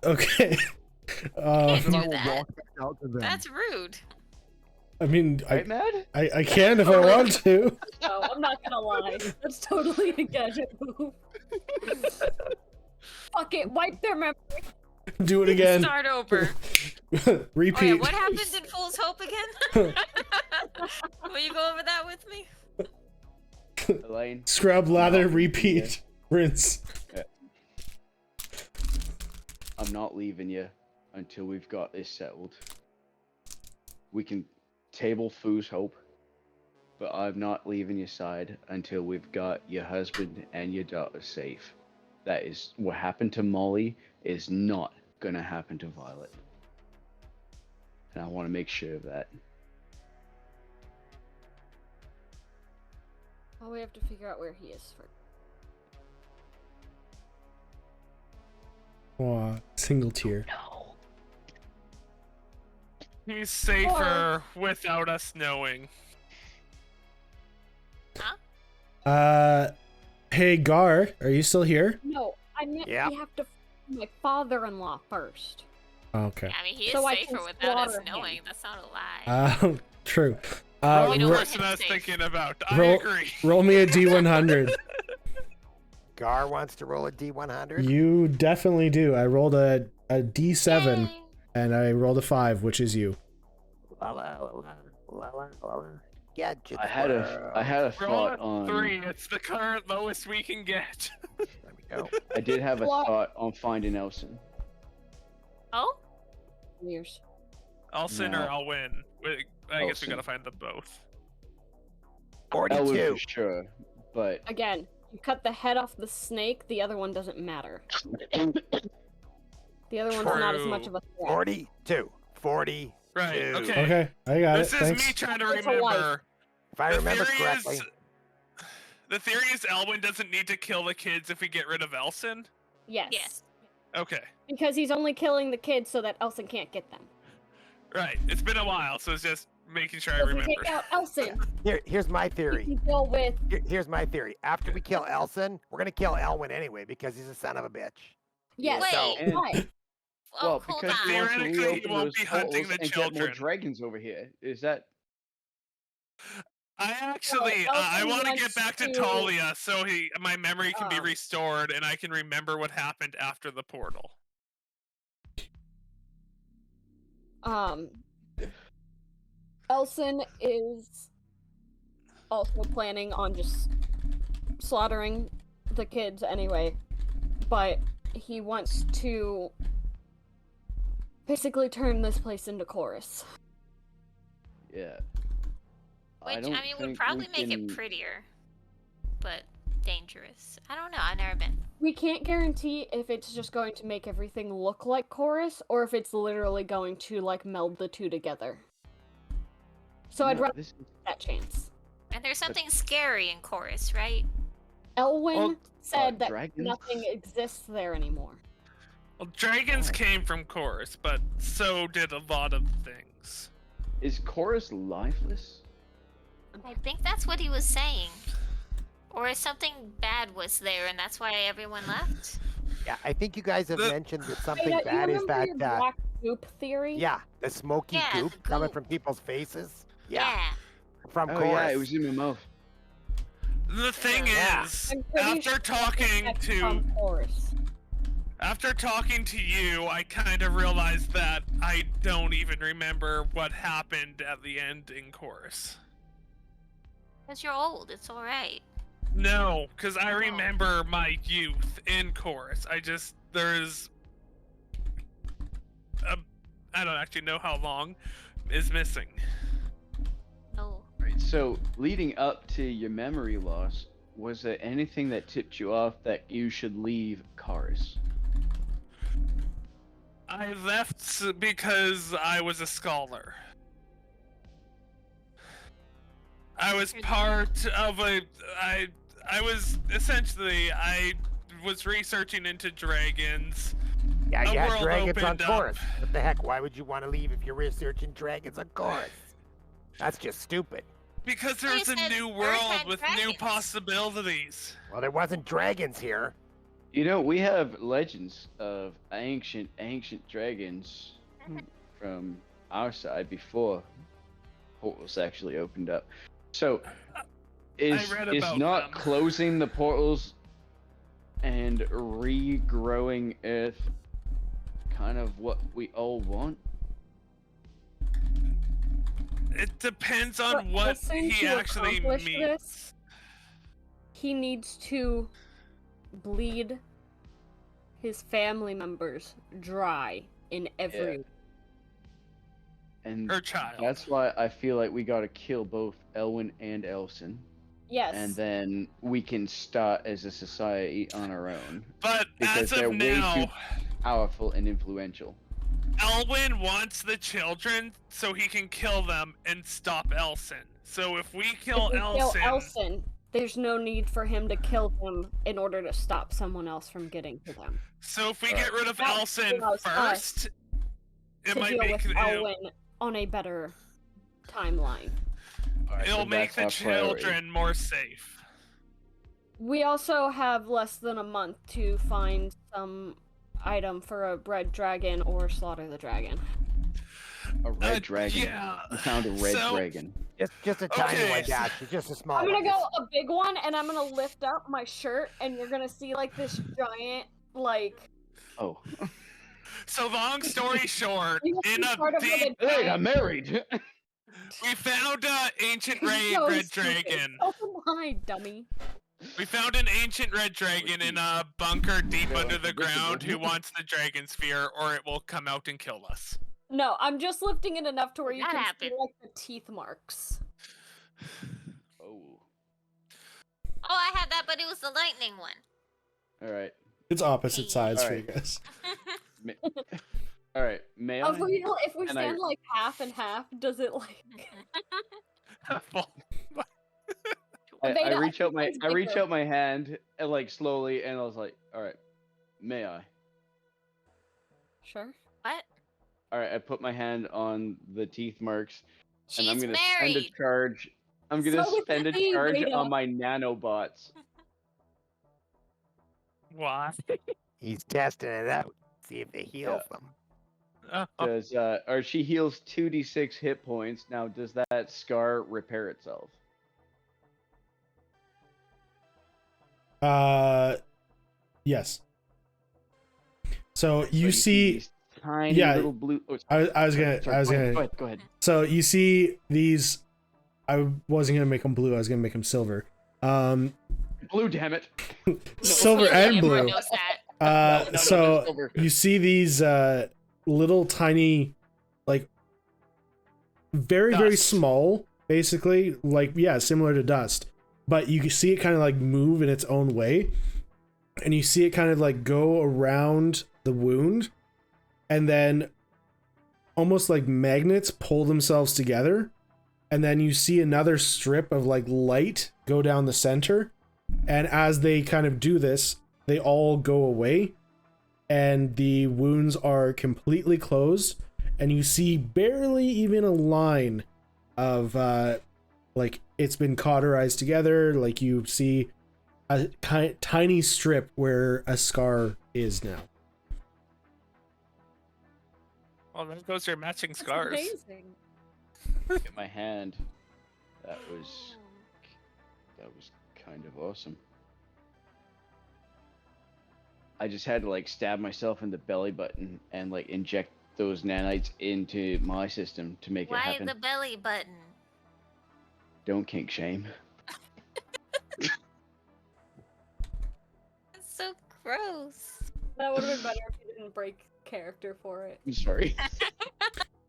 Okay. Can't Then I do will that. walk back out to them. That's rude. I mean, Right, Mad? I can if I want to. No, I'm not gonna lie. That's totally a gadget move. Fuck it, wipe their memory. Do it again. Start over. Repeat. Oh yeah, what happened in Fool's Hope again? Will you go over that with me? Elaine? Scrub, lather, repeat, rinse. I'm not leaving you until we've got this settled. We can table Fool's Hope, but I'm not leaving your side until we've got your husband and your daughter safe. That is what happened to Molly is not gonna happen to Violet. And I want to make sure of that. Well, we have to figure out where he is first. Aw, single tear. He's safer without us knowing. Huh? Hey Gar, are you still here? No, I meant Yep. we have to find my father-in-law first. Okay. I mean, he is So I safer can without us slaughter him. knowing. That's not a lie. True. We don't ro- want Person I was safe. thinking about. I roll, agree. roll me a D100. Gar wants to roll a D100. You definitely do. I rolled a D7 Yay. and I rolled a 5, which is you. La la la la la la la. Gadget I had a Roll thought a on. 3. It's the current lowest we can get. There we go. I did have a What? thought on finding Elson. Oh? Years. I'll sin or No. I'll win. I guess we Elson. gotta find them both. Elwood 42. for sure, but Again, you cut the head off the snake, the other one doesn't matter. The other one's not as much of a threat. 42. 40. Right, Two. okay. Okay, I got This it. is Thanks. me trying to It's a wife. remember. If I The remember theory correctly. is- The theory is Elwyn doesn't need to kill the kids if we get rid of Elson? Yes. Yes. Okay. Because he's only killing the kids so that Elson can't get them. Right. It's been a while, so it's just making sure I So if we remember. take out Elson, Here's my we theory. can deal with. Here's my theory. After we kill Elson, we're gonna kill Elwyn anyway because he's a son of a bitch. Yes. Wait. Why? Oh, well, hold because on. he wants to Theoretically, he reopen won't those be hunting portals the and get more children. dragons over here. Is that? I actually, Well, I Elton want to get wants back to to- Talia so my memory can be Oh. restored and I can remember what happened after the portal. Elson is also planning on just slaughtering the kids anyway, but he wants to basically turn this place into Corus. Yeah. Which, don't I mean, would think probably we make can- it prettier. But dangerous. I don't know, I've never been. We can't guarantee if it's just going to make everything look like Corus, or if it's literally going to, like, meld the two together. So I'd No, rather this is- take that chance. And there's something scary in Chorus, right? Elwyn Well, said that dragons? nothing exists there anymore. Well, dragons Oh. came from Chorus, but so did a lot of things. Is Corus lifeless? I think that's what he was saying. Or something bad was there and that's why everyone left? Yeah, I think you guys have The- mentioned that Hey, something you bad is remember that. your black goop theory? Yeah, the smoky Yeah, goop the coming goop. from people's faces. Yeah, from Oh Corus. yeah, it was in my mouth. The thing Yeah. is, I'm pretty after sure talking that's to from Corus. after talking to you, I kind of realized that I don't even remember what happened at the end in Chorus. Because you're old, it's alright. No, because I remember my youth in Chorus. There's I don't actually know how long is missing. No. Right. So leading up to your memory loss, was there anything that tipped you off that you should leave Corus? I left because I was a scholar. I was part of I was researching into dragons. Yeah, A you had world dragons on opened up. Corus. What the heck? Why would you want to leave if you're researching dragons on Corus? That's just stupid. Because You there's a said new Earth world had with new dragons. possibilities. Well, there wasn't dragons here. You know, we have legends of ancient dragons from our side before portals actually opened up. So, is read about not them. closing the portals and regrowing Earth kind of what we all want? It depends For on what Elson he to actually accomplish means. this, he needs to bleed his family members dry in every. And Her child. that's why I feel like we gotta kill both Elwyn and Elson. Yes. And then we can start as a society on our own. But Because as they're of way now, too powerful and influential. Elwyn wants the children so he can kill them and stop Elson. So if we kill If we Elson, kill Elson, there's no need for him to kill them in order to stop someone else from getting to them. so if we get rid of That Elson allows us first, it to might deal make with Elwyn on a better timeline. Alright, it'll so make the that's our priority. children more safe. We also have less than a month to find some item for a red dragon or slaughter the dragon. A red dragon. Yeah. We found a red So- dragon. Just a tiny Okay. one, Gotcha. Just a small I'm gonna one. go a big one, and I'm gonna lift up my shirt, and you're gonna see like this giant, like. Oh. So long story short, You in see a part of deep, the Hey, I'm married! we found an ancient So red stupid. dragon. Oh my dummy. We found an ancient red dragon in a bunker deep Yeah, under the predictable. ground who wants the dragon sphere, or it will come out and kill us. No, I'm just lifting it enough to where you That can happened. see like the teeth marks. Oh. Oh, I had that, but it was the lightning one. Alright. It's opposite sides for you Alright. guys. Alright, may I? If we And I- stand like half and half, does it like? I Veda, reach out my it's I reach bigger. out my hand and like slowly and I was like, alright, may I? Sure. What? Alright, I put my hand on the teeth marks and I'm She's gonna spend a married. charge. I'm gonna So spend a is he, charge Veda. on my nanobots. What? He's testing it out. See if it heals them. Does or she heals 2d6 hit points. Now does that scar repair itself? Yes. So So you see, these tiny yeah, little blue. Oh, I was gonna, sorry, I was go ahead, gonna. Go ahead. So you see these. I wasn't gonna make them blue. I was gonna make them silver. Blue, damn it. Silver and Everyone blue. knows that. No, no, So silver. you see these little tiny, like very Dust. small, basically, like yeah, similar to dust. But you can see it kind of like move in its own way, and you see it kind of like go around the wound, and then almost like magnets pull themselves together, and then you see another strip of like light go down the center, and as they kind of do this, they all go away, and the wounds are completely closed, and you see barely even a line of like it's been cauterized together. Like you see a tiny strip where a scar is now. Well, there goes your matching That's scars. amazing. Look at my hand. That was kind of awesome. I just had to like stab myself in the belly button and like inject those nanites into my system to make it Why happen. the belly button? Don't kink shame. That's so gross. That would have been better if you didn't break character for it. I'm sorry.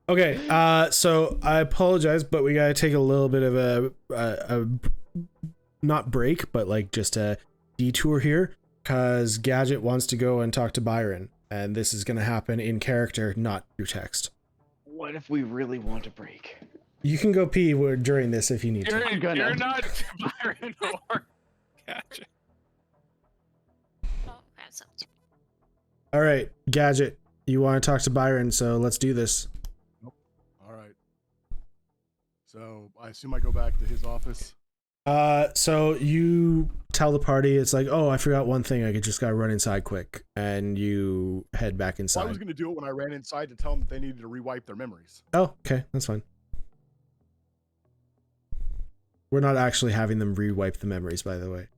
Okay, so I apologize, but we gotta take a little bit of a not break, but like just a detour here, because Gadget wants to go and talk to Byron, and this is gonna happen in character, not through text. What if we really want to break? You can go pee during this if you need to. I'm gonna. You're not Byron or Gotcha. Oh, grab something. All right, Gadget, you want to talk to Byron, so let's do this. All right. So I assume I go back to his office. So you tell the party, it's like, oh, I forgot one thing. I just gotta run inside quick, and you head back inside. Well, I was going to do it when I ran inside to tell them that they needed to rewipe their memories. Oh, okay, that's fine. We're not actually having them rewipe the memories, by the way.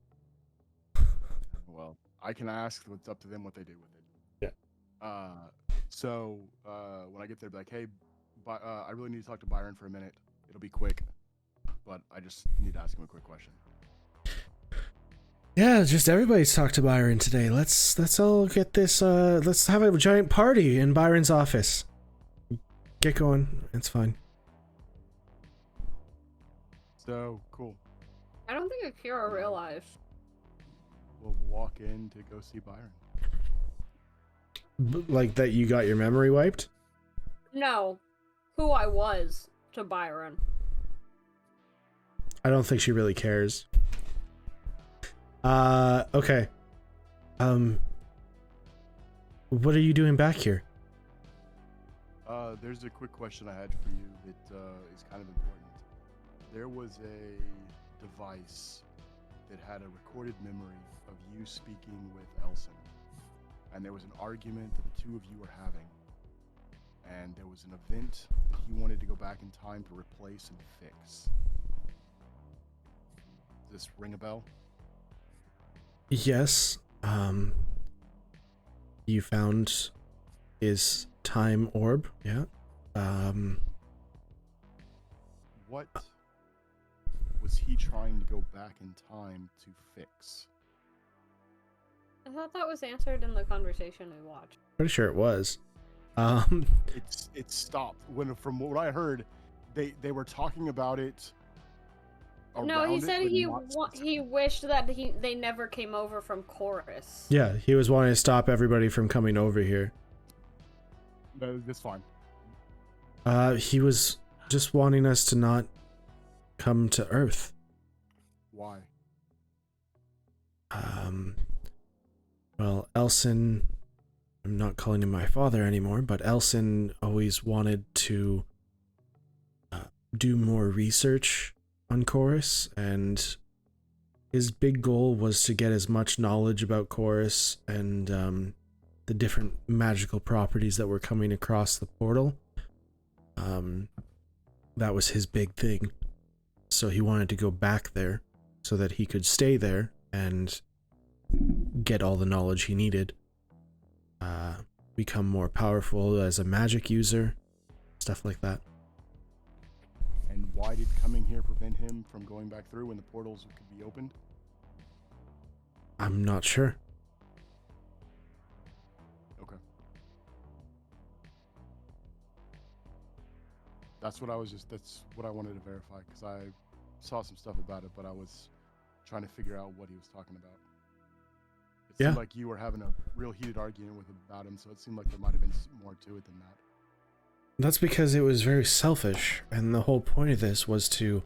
Well, I can ask. It's up to them what they do with it. Yeah. So when I get there, be like, hey, I really need to talk to Byron for a minute. It'll be quick, but I just need to ask him a quick question. Yeah, just everybody's talked to Byron today. Let's all get this. Let's have a giant party in Byron's office. Get going. It's fine. So cool. I don't think Akira realized. We'll walk in to go see Byron. Like that, you got your memory wiped. No, who I was to Byron. I don't think she really cares. Okay. What are you doing back here? There's a quick question I had for you that is kind of important. There was a device that had a recorded memory of you speaking with Elson. And there was an argument that the two of you were having. And there was an event that he wanted to go back in time to replace and fix. Does this ring a bell? Yes. You found his time orb. Yeah. What was he trying to go back in time to fix? I thought that was answered in the conversation we watched. Pretty sure it was. It stopped when, from what I heard, they were talking about it. No, he around said it, but he wished that they never came over from Corus. Yeah, he was wanting to stop everybody from coming over here. That's fine. He was just wanting us to not come to Earth. Why? Well, Elson, I'm not calling him my father anymore, but Elson always wanted to do more research on Corus, and his big goal was to get as much knowledge about Corus and the different magical properties that were coming across the portal. That was his big thing. So he wanted to go back there so that he could stay there and get all the knowledge he needed. Become more powerful as a magic user, stuff like that. And why did coming here prevent him from going back through when the portals could be opened? I'm not sure. Okay. That's what I wanted to verify, because I saw some stuff about it, but I was trying to figure out what he was talking about. It seemed like you were having a real heated argument about him, so it seemed like there might have been more to it than that. That's because it was very selfish, and the whole point of this was to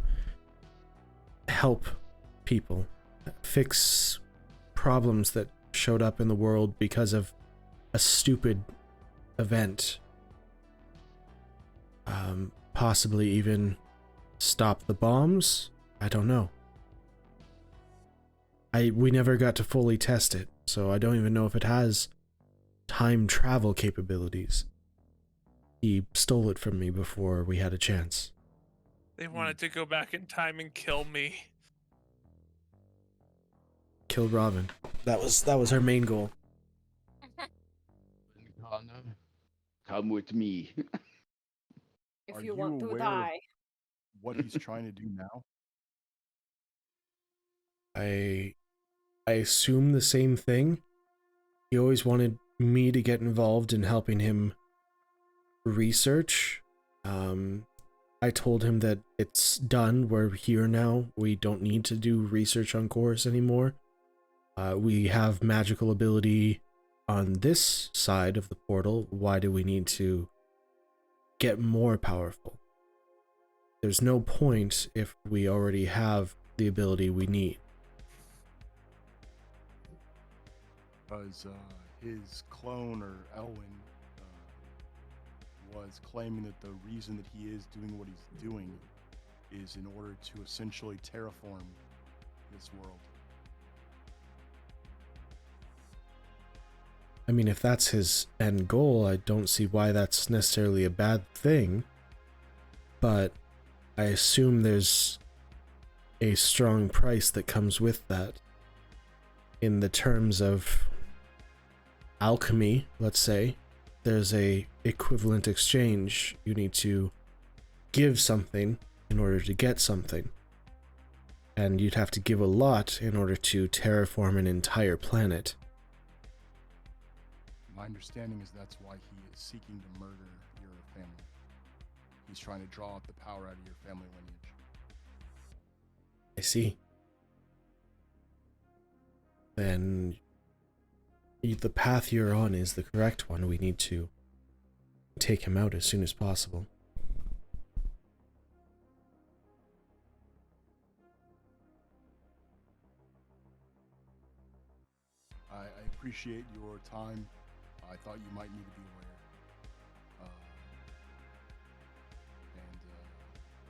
help people fix problems that showed up in the world because of a stupid event. Possibly even stop the bombs? I don't know. We never got to fully test it, so I don't even know if it has time travel capabilities. He stole it from me before we had a chance. They wanted to go back in time and kill me. Kill Robin. That was our main goal. Come with me. If Are you want to aware of die. what he's trying to do now? I assume the same thing. He always wanted me to get involved in helping him research. I told him that it's done. We're here now. We don't need to do research on Corus anymore. We have magical ability on this side of the portal. Why do we need to get more powerful? There's no point if we already have the ability we need. Because his clone, or Elwyn, was claiming that the reason that he is doing what he's doing is in order to essentially terraform this world. I mean, if that's his end goal, I don't see why that's necessarily a bad thing. But I assume there's a strong price that comes with that. In the terms of alchemy, let's say, there's a equivalent exchange. You need to give something in order to get something. And you'd have to give a lot in order to terraform an entire planet. My understanding is that's why he is seeking to murder your family. He's trying to draw up the power out of your family lineage. I see. Then the path you're on is the correct one. We need to take him out as soon as possible. I appreciate your time. I thought you might need to be aware.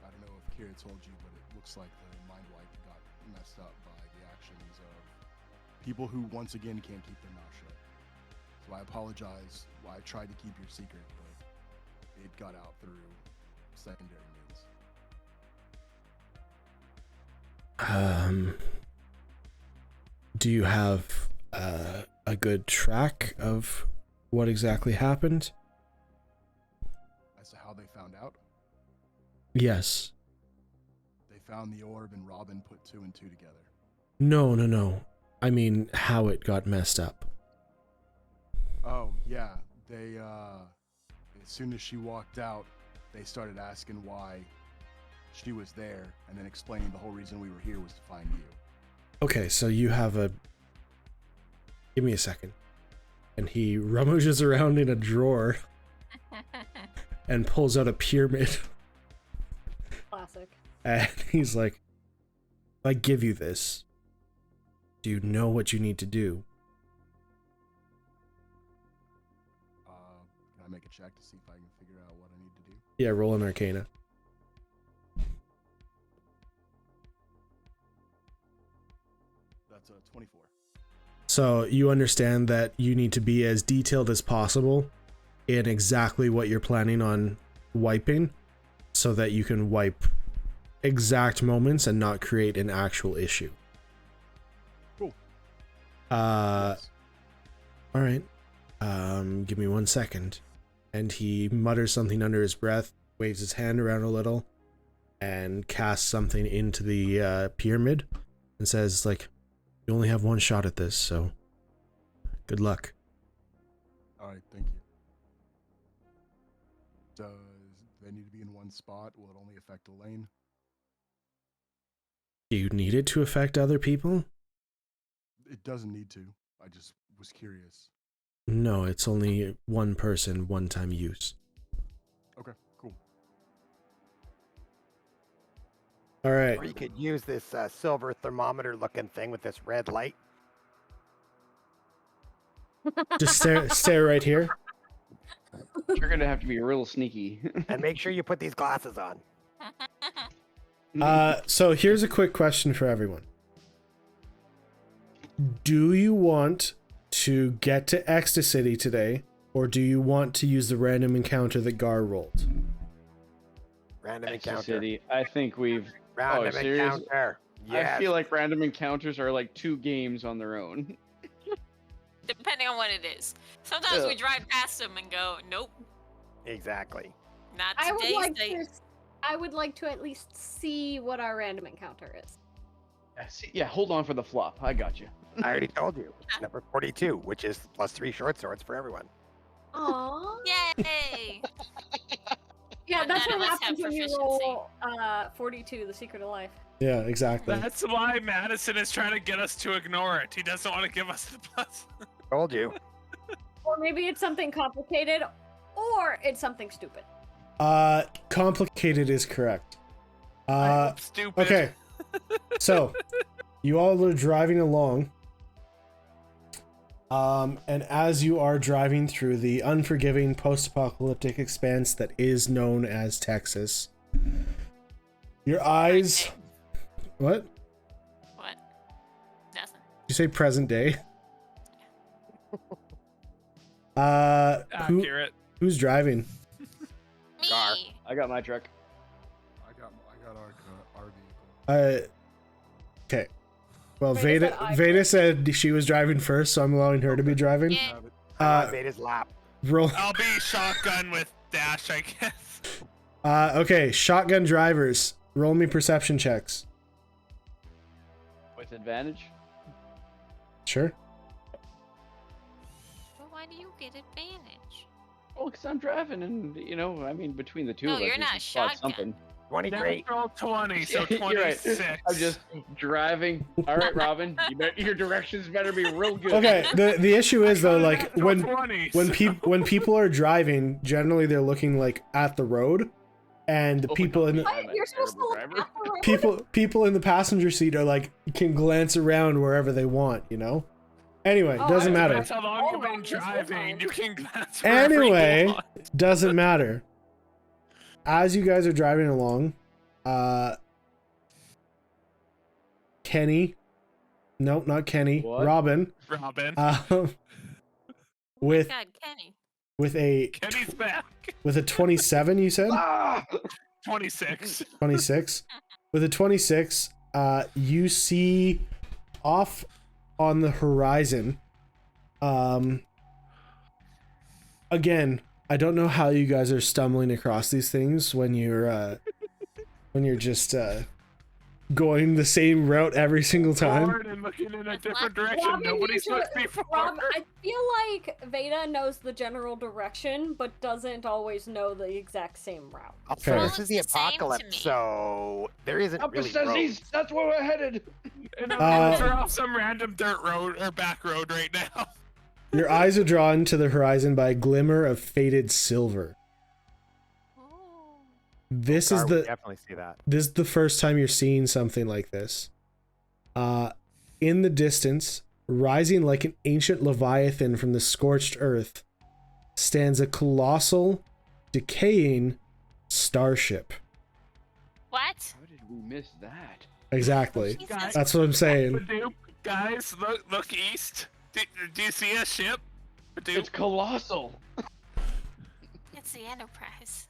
I don't know if Kira told you, but it looks like the mind wipe got messed up by the actions of people who once again can't keep their mouth shut. So I apologize. I tried to keep your secret, but it got out through secondary means. Do you have a good track of what exactly happened? As to how they found out, Yes. they found the orb and Robin put 2 and 2 together. No. I mean, how it got messed up. Oh, yeah. They, as soon as she walked out, they started asking why she was there, and then explaining the whole reason we were here was to find you. Okay, so you have a... Give me a second. And he rummages around in a drawer and pulls out a pyramid. Classic. And he's like, if I give you this, do you know what you need to do? Can I make a check to see if I can figure out what I need to do? Yeah, roll an Arcana. That's a 24. So you understand that you need to be as detailed as possible in exactly what you're planning on wiping, so that you can wipe exact moments and not create an actual issue. Cool. Yes. Yes. All right. Give me 1 second. And he mutters something under his breath, waves his hand around a little, and casts something into the pyramid, and says, like, you only have one shot at this, so good luck. All right, thank you. Does they need to be in one spot? Will it only affect a lane? Do you need it to affect other people? It doesn't need to. I just was curious. No, it's only one person, one-time use. Okay, cool. All right. Or you could use this silver thermometer looking thing with this red light. Just stare right here. You're gonna have to be real sneaky. And make sure you put these glasses on. So here's a quick question for everyone. Do you want to get to Ecstacity today, or do you want to use the random encounter that Gar rolled? Random encounter. Ecstacity. I think we've. Random serious? encounter. Yes. I feel like random encounters are like 2 games on their own. Depending on what it is. Sometimes Yeah. we drive past them and go, nope, Exactly. not I today. would like to at least see what our random encounter is. Yeah, hold on for the flop. I got you. I already told you. Number 42, which is +3 short swords for everyone. Aww. Yay! Yeah, But that's none what of us happens have when you proficiency. roll 42, the secret of life. Yeah, exactly. That's why Madison is trying to get us to ignore it. He doesn't want to give us the plus. Told you. Or maybe it's something complicated, or it's something stupid. Complicated is correct. I'm stupid. Okay. So, you all are driving along. And as you are driving through the unforgiving post-apocalyptic expanse that is known as Texas, your eyes... What? What? say present day? Who, Accurate. who's driving? Me. Gar. I got my truck. I got our vehicle. Okay. Well, Veda said Veda said she was driving first, so I'm allowing her to be driving. Yeah. Have it. I'm on Veda's lap. Roll. I'll be shotgun with Dash, I guess. Okay, shotgun drivers. Roll me perception checks. With advantage? Sure. Well, why do you get advantage? Well, because I'm driving, and you know, I mean, between the two No, of us, you're we not should spot shotgun. something. 23. Natural 20, so You're right. 26. I'm just driving. All right, Robin, your directions better be real good. Okay. The issue is though, like Natural when 20s. when people are driving, generally they're looking like at the road, and the Oh my people God, in the I'm a You're supposed to terrible look driver. at the road. people in the passenger seat are like can glance around wherever they want, you know. Anyway, Oh, doesn't I matter. That's how long you've Oh, been this whole driving. time. You can glance wherever you Anyway, want. doesn't matter. As you guys are driving along, Kenny, nope, not Kenny, What? Robin, Robin. with God, Kenny. with a Kenny's back. with a 27, you said Ah! 26. 26. With a 26, you see off on the horizon. Again, I don't know how you guys are stumbling across these things when you're just going the same route every single time. Forward and looking in a different direction. Robin Nobody's usually- looked before. Rob, I feel like Veda knows the general direction, but doesn't always know the exact same route. Also, Fair. this is the Well, it's the same to apocalypse, me. so there isn't really roads. That's where we're headed. And Uh, we're off some random dirt road or back road right now. Your eyes are drawn to the horizon by a glimmer of faded silver. Oh. This is Gar would the definitely see that. this is the first time you're seeing something like this. In the distance, rising like an ancient leviathan from the scorched earth, stands a colossal, decaying starship. What? How did we miss that? Exactly. Jesus. That's what I'm saying. Badoop. Guys, look east. Do you see a ship? Badoop. It's colossal. It's the Enterprise.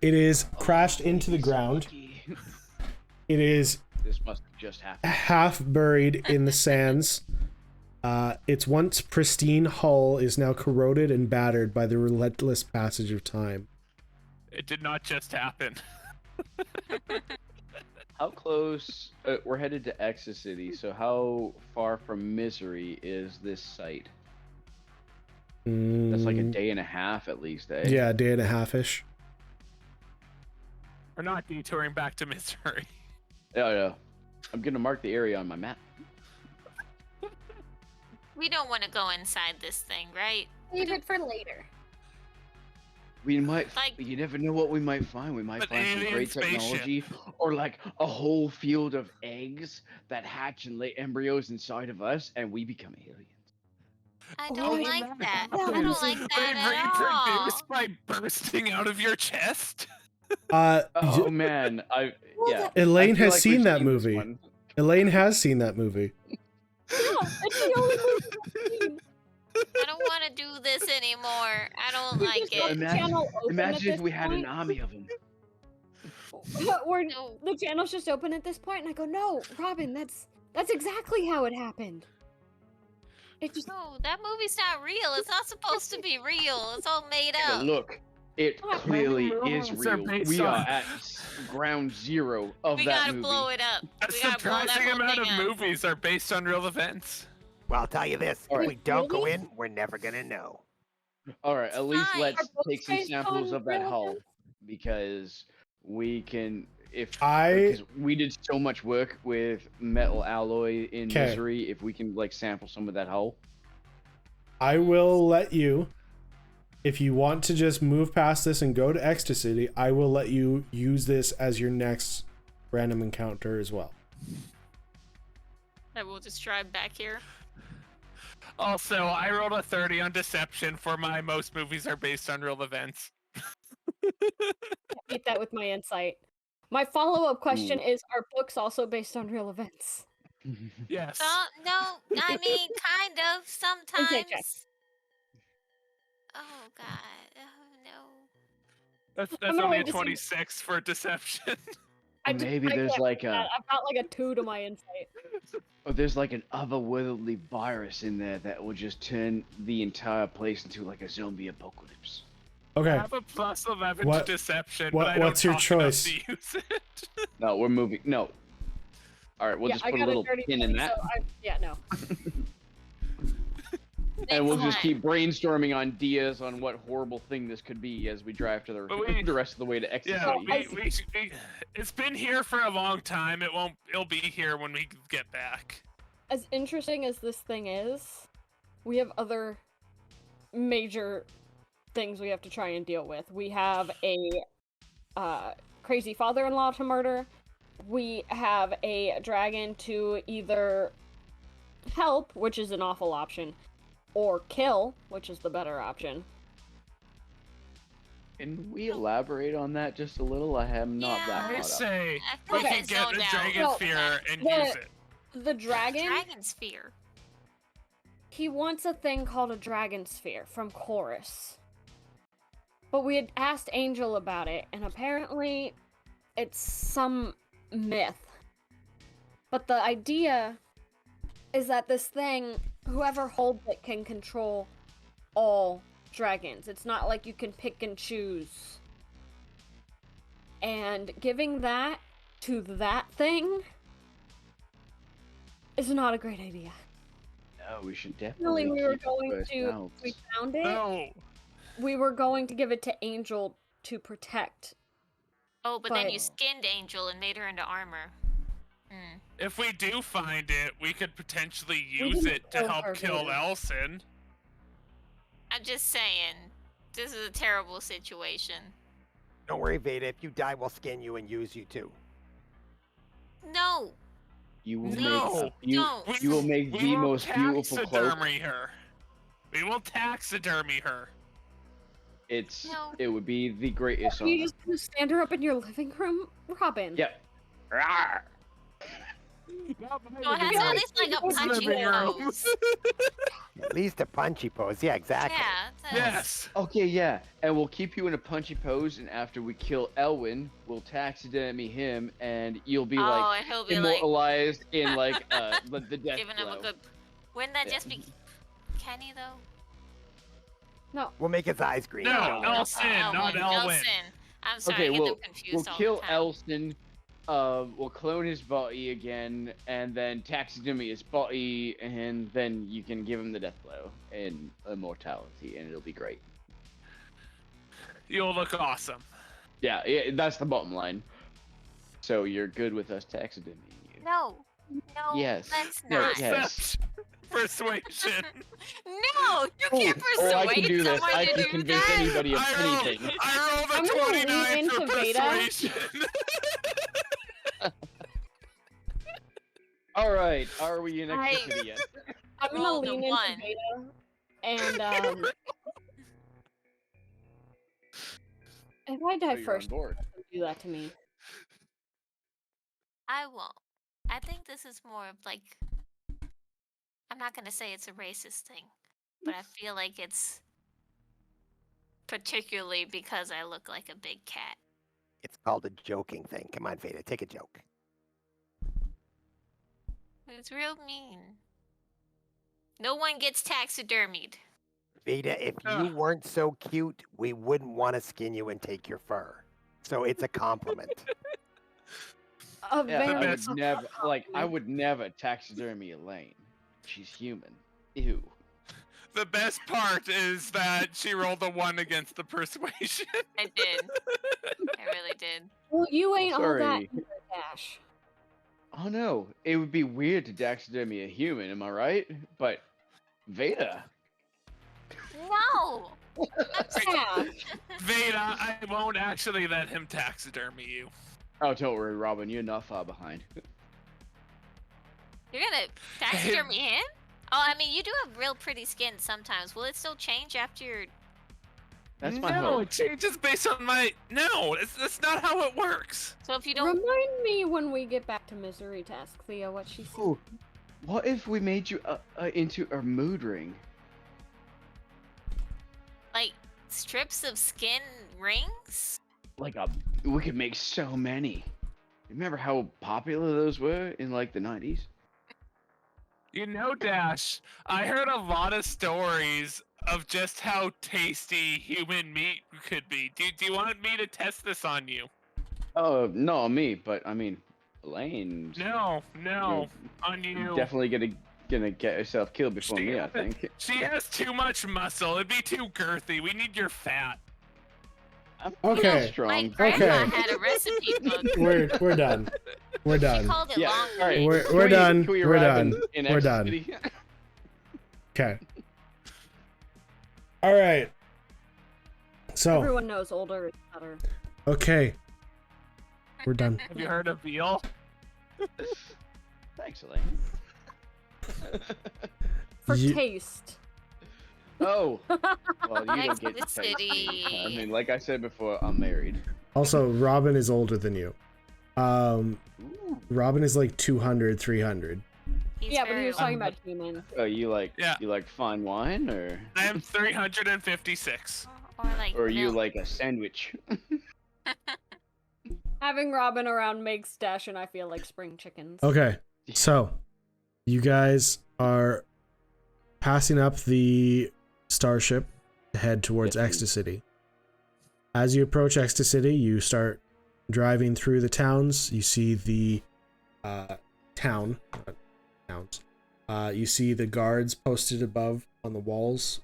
It is crashed into the ground. It is This must have just happened. half buried in the sands. Its once pristine hull is now corroded and battered by the relentless passage of time. It did not just happen. How close? We're headed to Ecstacity, so how far from Misery is this site? That's like a day and a half at least, eh? Yeah, a day and a half-ish. We're not detouring back to Missouri. Yeah. I'm gonna mark the area on my map. We don't want to go inside this thing, right? Leave it for later. We might, Like- you never know what we might find. We might An find some alien great spaceship. technology, or like a whole field of eggs that hatch and lay embryos inside of us, and we become aliens. I Oh, don't yeah. like that. Yeah, I don't like that at all. Reproduced by bursting out of your chest. Oh man, yeah. Elaine I feel has like seen we've that this movie. one. Elaine has seen that movie. Yeah, it's the only movie I've seen. I don't want to do this anymore. I don't like just left it. the channel open Imagine at if we this had an point. army of them. Or No. the channel's just open at this point, and I go, no, Robin, that's exactly how it happened. It just No, that movie's not real. It's not supposed to be real. It's all made Yeah, up. look, it Oh, clearly movies is are real. based We are on- at ground zero of We that gotta movie. blow it up. A We gotta blow that surprising whole amount thing of up. movies are based on real events. Well, I'll tell you this: All if right. we don't go Really? in, we're never gonna know. All right, at least Fine. let's Are books take some based samples on of that real hull events? because we can. If I- because we did so much work with metal alloy in 'Kay. Misery, if we can like sample some of that hull. I will let you, if you want to just move past this and go to Ecstacity, I will let you use this as your next random encounter as well. I will just drive back here. Also, I rolled a 30 on deception for my most movies are based on real events. beat that with my insight. My follow-up question is, are books also based on real events? Yes. No, I mean, kind of, Okay, check. sometimes. Oh, God. Oh, no. That's I'm gonna only a wait to see- 26 for deception. I Or d- maybe I there's can't like do that. I've got like a 2 to my insight. or there's like an otherworldly virus in there that will just turn the entire place into like a zombie apocalypse. I Okay. have a plus 11 What- to deception, what- but I don't what's your talk enough choice? to use it. No, we're moving. No. All right, we'll Yeah, just I put a got little dirty pin in 20, that, so yeah, no. and we'll Next just one. keep brainstorming on ideas on what horrible thing this could be as we drive to the rest of the way to Yeah, Ecstacity. it's been here for a long time. It'll be here when we get back. As interesting as this thing is, we have other major things we have to try and deal with. We have a crazy father-in-law to murder. We have a dragon to either help, which is an awful option, or kill, which is the better option. Can we elaborate on that just a little? I am not Yeah. that I caught up. say I we feel can like get zoned the out. dragon No, sphere and the- use it. The dragon, Dragon sphere. he wants a thing called a dragon sphere from Corus. But we had asked Angel about it, and apparently it's some myth. But the idea is that this thing, whoever holds it can control all dragons. It's not like you can pick and choose. And giving that to that thing is not a great idea. No, we should Really, definitely we were keep it going first to, out. we found it, No. we were going to give it to Angel to protect. Oh, but then you But- skinned Angel and made her into armor. Hmm. If we do find it, we could potentially We use didn't it to kill help her, kill Vader. Elson. I'm just saying, this is a terrible situation. Don't worry, Veda. If you die, we'll skin you and use you too. No, You will No, make you, don't. you will make We the will most beautiful cloak. taxidermy her. We will taxidermy her. It's No. it would be the greatest Are you honor. just gonna stand her up in your living room, Robin? Yep. Rawr. no, it has at least like a punchy Living room. nose. At least a punchy pose. Yeah, exactly. Yeah, it does. Yes. Okay, yeah, and we'll keep you in a punchy pose, and after we kill Elwyn, we'll taxidermy him, and you'll be Oh, like and he'll be like immortalized in like the death giving him glow. a good. Wouldn't that Yeah. just be Kenny though? No. We'll make his eyes green. No, Elson, not Elwyn. I'm sorry, Okay, I get we'll them confused we'll all kill the time. Elson. We'll clone his body again, and then taxidermy his body, and then you can give him the death blow and immortality, and it'll be great. You'll look awesome. Yeah, that's the bottom line. So you're good with us taxidermying you? No, no, Yes. let's No, not. yes. Persuasion. No, you can't Or I persuade can do this. someone I to can do convince that. anybody of I anything. rolled I'm a gonna 29 lean for into Veda. persuasion. All right, are we in I- Ecstacity yet? I'm gonna Rolled a lean into 1. Beta, and if I So die you're on first, board. don't do that to me. I won't. I think this is more of like. I'm not gonna say it's a racist thing, but I feel like it's particularly because I look like a big cat. It's called a joking thing. Come on, Veda, take a joke. It's real mean. No one gets taxidermied. Veda, if you Ugh. weren't so cute, we wouldn't want to skin you and take your fur. So it's a compliment. A Yeah, I very would never I would never taxidermy Elaine. She's human. Ew. The best part is that she rolled a 1 against the persuasion. I did. I really did. Well, you ain't all that Sorry. either, Dash. Oh no, it would be weird to taxidermy a human, am I right? But Veda. No. Yeah. Veda, I won't actually let him taxidermy you. Oh, don't worry, Robin, you're not far behind. You're gonna taxidermy him? Oh, I mean, you do have real pretty skin sometimes. Will it still change after you're That's my No, hope. it changes based on my. No, that's not how it works. So if you don't, Remind me when we get back to Misery Task, Theo, what she said. Oh, what if we made you into a mood ring? like, strips of skin rings? Like we could make so many. Remember how popular those were in like the 90s? You know, Dash, I heard a lot of stories of just how tasty human meat could be. Do you want me to test this on you? Oh, no, me, but I mean, Elaine. No, on you. Definitely gonna get herself killed before me, I think. She has too much muscle. It'd be too girthy. We need your fat. I'm Okay. My strong. grandma Okay. had a recipe book. We're done. We're She done. called it Yeah, long all right. range. We're done. Can we We're arrive done. in We're done. Ecstacity? Okay. All right. So, Everyone knows older is better. okay. We're done. Have you heard of veal? Thanks, Elaine. For Ye- taste. Oh, well, you don't get to Ecstacity. taste. I mean, like I said before, I'm married. Also, Robin is older than you. Ooh. Robin is like 200, 300. He's Yeah, but he very was talking old. about human. Oh, you like Yeah. you like fine wine, or I am 356. Or like or you milk. like a sandwich? Having Robin around makes Dash and I feel like spring chickens. Okay. So, you guys are passing up the starship to head towards Yes, Ecstacity. As you approach Ecstacity, you start driving through the towns. You see the towns. You see the guards posted above on the walls,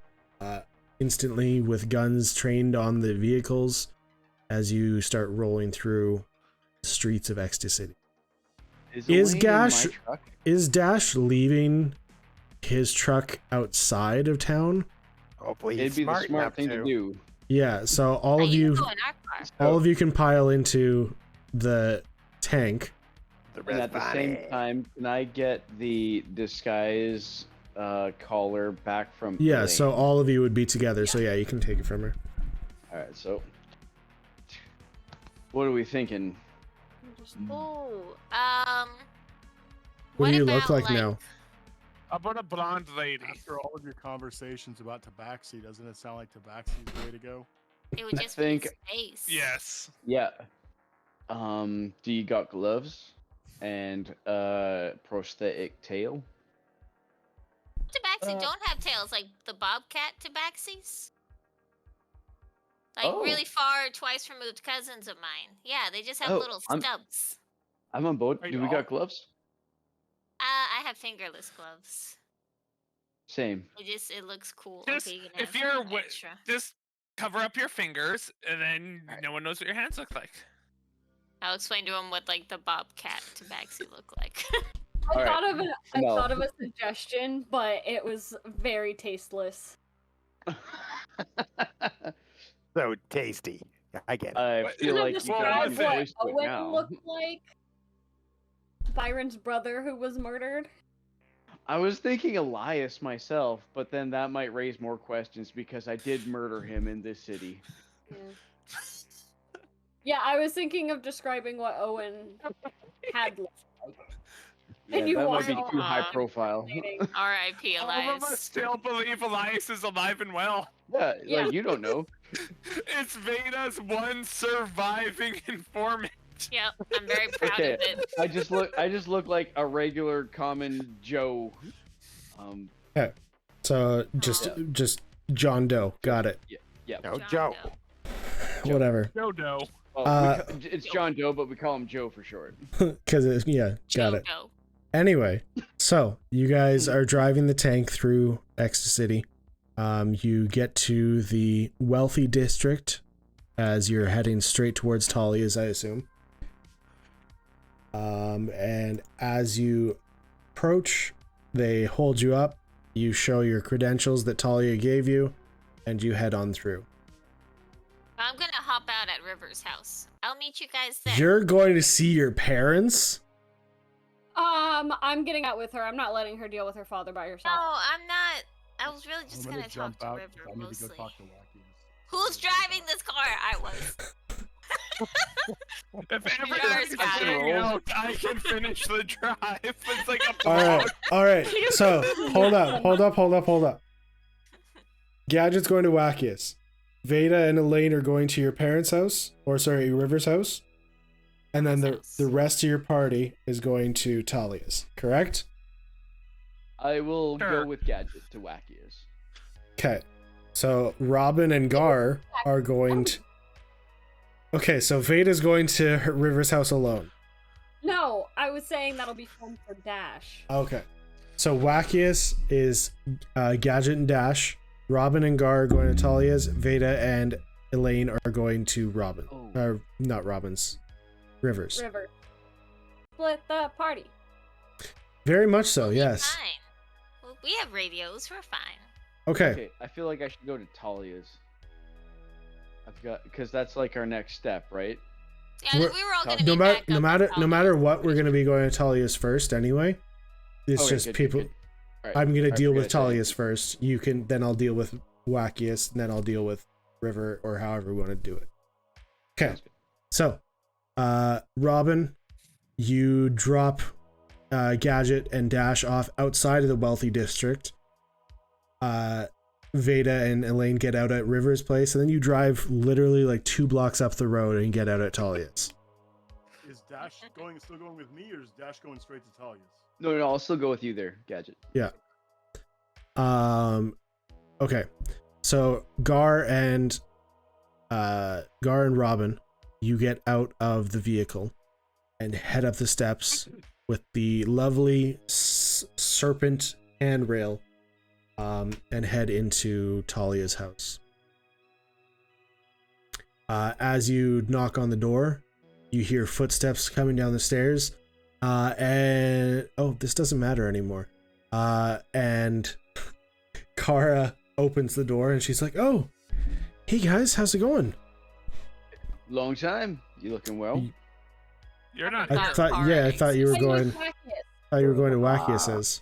instantly with guns trained on the vehicles as you start rolling through the streets of Ecstacity. Is Elaine in Gash- my truck? Is Dash leaving his truck outside of town? Hopefully It'd he's be the smart smart enough thing to do. Yeah, so all Hey, of you you can go in our car. all of you can pile into the tank. The And at the same Resvani. time, can I get the disguise collar back from Yeah, Elaine? so all of you would be together. So yeah, you can take it from her. Alright, so what are we thinking? Ooh, What do you look about, like now? How about a blonde lady? After all of your conversations about Tabaxi, doesn't it sound like Tabaxi's the way to go? It would I just think- be space. Yes. Yeah. Do you got gloves and prosthetic tail? Tabaxi don't have tails like the bobcat tabaxis. Like Oh. really far, twice removed cousins of mine. Yeah, they just have Oh, little I'm- stubs. I'm on board. Are Do you we all- got gloves? I have fingerless gloves. Same. It looks cool. Just okay, you can if have you're some wi- extra. just cover up your fingers, and then Alright. no one knows what your hands look like. I'll explain to him what like the bobcat tabaxi look like. I Alright, thought of I no. thought of a suggestion, but it was very tasteless. So tasty. I get it. I What- feel Well, like you describe got what me what voice to it Owen now. looked like. Byron's brother who was murdered. I was thinking Elias myself, but then that might raise more questions because I did murder him in this city. Yeah, I was thinking of describing what Owen had looked like. Yeah, And you that might be want- too high Aw. profile. R.I.P. All of us Elias. still believe Elias is alive and well. Yeah, Yeah. like you don't know. It's Veda's one surviving informant. Yep, I'm very proud Okay, of it. I just look like a regular common Joe. So just John Doe. Got it. No John joke. Doe. Whatever. Dodo. Well, it's John Doe, but we call him Joe for short. Because yeah, got it. Jodo. Anyway, so you guys are driving the tank through Ecstacity. You get to the wealthy district as you're heading straight towards Talia's, I assume. And as you approach, they hold you up. You show your credentials that Talia gave you, and you head on through. I'm gonna hop out at River's house. I'll meet you guys there. You're going to see your parents? I'm getting out with her. I'm not letting her deal with her father by No, herself. I'm not. I was really just I'm gonna gonna talk jump to out. River 'Cause I need to mostly. go talk to Watkins. Who's driving this car? I was. If Yours everything's got it. hanging out, I can finish the drive. It's like a All right. So hold up. Gadget's going to Wackius. Veda and Elaine are going to your parents' house, or sorry, River's house, and then the rest of your party is going to Talia's. Correct? I will Sure. go with Gadget to Wackius. Okay. So Robin and Gar are going to. Okay, so Veda's going to River's house alone. No, I was saying that'll be fun for Dash. Okay. So Wackius is Gadget and Dash. Robin and Gar are going to Talia's. Veda and Elaine are going to Robin. Oh. Not Robin's. River's. River. Split the party. Very much so, yes. Fine. Well, we have radios. We're fine. Okay. I feel like I should go to Talia's. Because that's like our next step, right? Yeah, we were all gonna No be matter back no up matter on no matter Talia's. what, we're gonna be going to Talia's first anyway. It's Okay, just good, people. good. All right. I'm gonna I deal with forgot to say. Talia's first. You can then I'll deal with Wackius, and then I'll deal with River, or however we want to do it. Okay. Sounds good. So, Robin, you drop Gadget and Dash off outside of the wealthy district. Veda and Elaine get out at River's place, and then you drive literally like 2 blocks up the road and get out at Talia's. Is Dash still going with me, or is Dash going straight to Talia's? No, I'll still go with you there, Gadget. Okay. So Gar and Robin, you get out of the vehicle and head up the steps with the lovely serpent handrail, and head into Talia's house. As you knock on the door, you hear footsteps coming down the stairs, and this doesn't matter anymore. And Kara opens the door and she's like, "Oh, hey guys, how's it going?" Long time. You looking well? You're not. I thought you were going. Wackius. Thought you were going to Wackius's.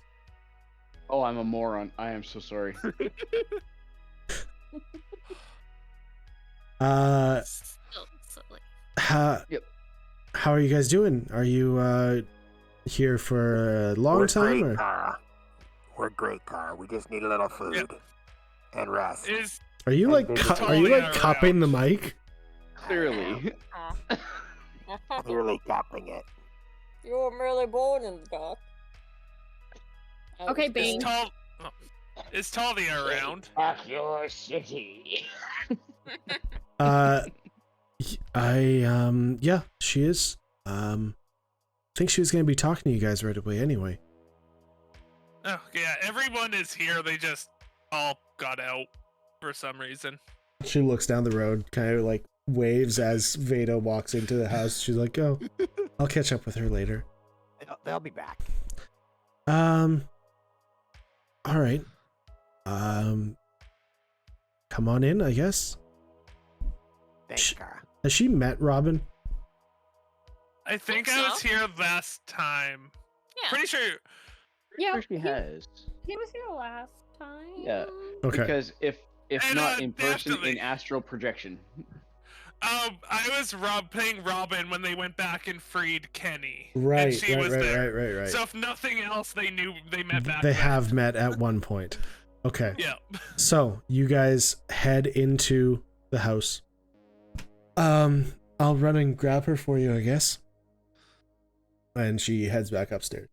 Oh, I'm a moron. I am so sorry. Still silly. How are you guys doing? Are you here for a long time? Great, Or? Kara. We're great, Kara. We just need a little food and rest. Is Are you like Totally are you like around. cupping the mic? Clearly. Clearly capping it. You were merely born in the dark. Okay, is Bane. is Talia around? Fuck your city. Yeah, she is. I think she was gonna be talking to you guys right away anyway. Oh yeah, everyone is here. They just all got out for some reason. She looks down the road, kind of like waves as Veda walks into the house. She's like, "Oh, I'll catch up with her later." They'll be back. All right. Come on in, I guess. Thanks, Kara. Has she met Robin? I think Think I was so. here last time. Yeah. Pretty sure. Yeah, Sure she has. he was here last time. Yeah. Okay. Because if And, not in person, definitely. in astral projection. I was playing Robin when they went back and freed Kenny. Right, And she was there. right. So if nothing else, they knew they met back. They then. have met at one point. Okay. Yeah. So you guys head into the house. I'll run and grab her for you, I guess. And she heads back upstairs.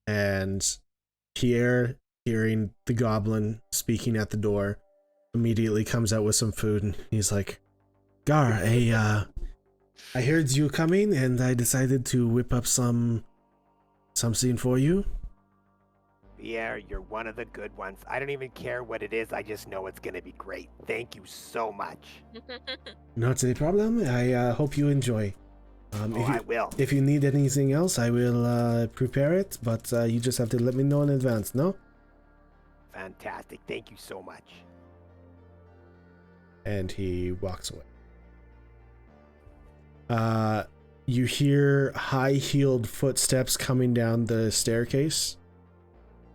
And Pierre, hearing the goblin speaking at the door, immediately comes out with some food, and he's like, "Gar, I heard you coming, and I decided to whip up something for you." Yeah, you're one of the good ones. I don't even care what it is. I just know it's gonna be great. Thank you so much. Not a problem. I hope you enjoy. I will. If you need anything else, I will prepare it, but you just have to let me know in advance, no? Fantastic. Thank you so much. And he walks away. You hear high-heeled footsteps coming down the staircase.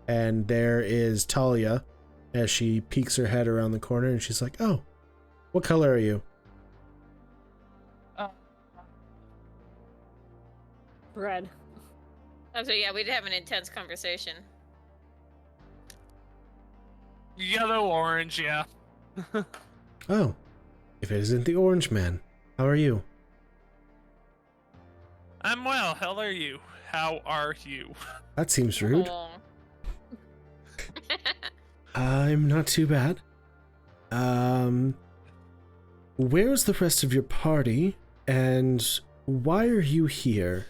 and there is Talia as she peeks her head around the corner, and she's like, "Oh, what color are you?" Red. Oh, so yeah, we did have an intense conversation. Yellow, orange, yeah. Oh, if it isn't the Orange Man, how are you? I'm well. How are you? How are you? That seems rude. Aw. I'm not too bad. Where's the rest of your party, and why are you here?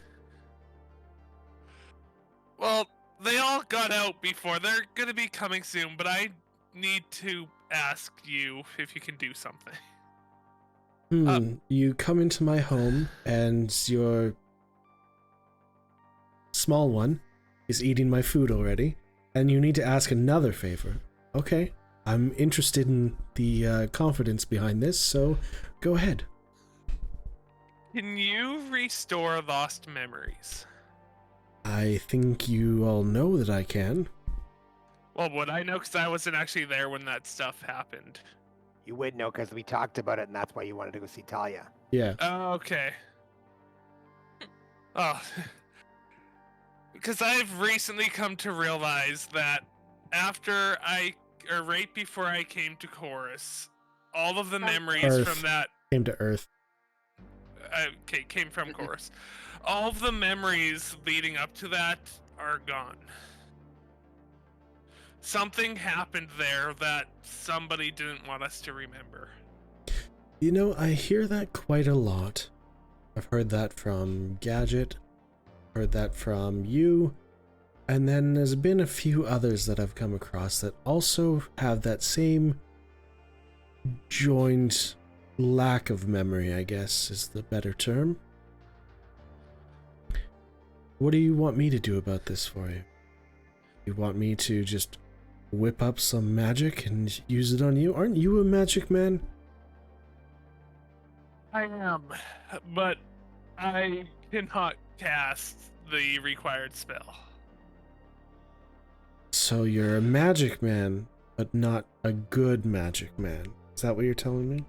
Well, they all got out before. They're gonna be coming soon, but I need to ask you if you can do something. You come into my home, and your small one is eating my food already, and you need to ask another favor. Okay, I'm interested in the confidence behind this, so go ahead. Can you restore lost memories? I think you all know that I can. Well, would I know? Because I wasn't actually there when that stuff happened. You would know because we talked about it, and that's why you wanted to go see Talia. Yeah. Oh, okay. Oh. Because I've recently come to realize that right before I came to Corus, all of the memories Earth. from that Came to Earth. came from Corus. All of the memories leading up to that are gone. Something happened there that somebody didn't want us to remember. You know, I hear that quite a lot. I've heard that from Gadget, heard that from you, and then there's been a few others that I've come across that also have that same joined lack of memory, I guess is the better term. What do you want me to do about this for you? You want me to just whip up some magic and use it on you? Aren't you a magic man? I am, but I cannot cast the required spell. So you're a magic man, but not a good magic man. Is that what you're telling me?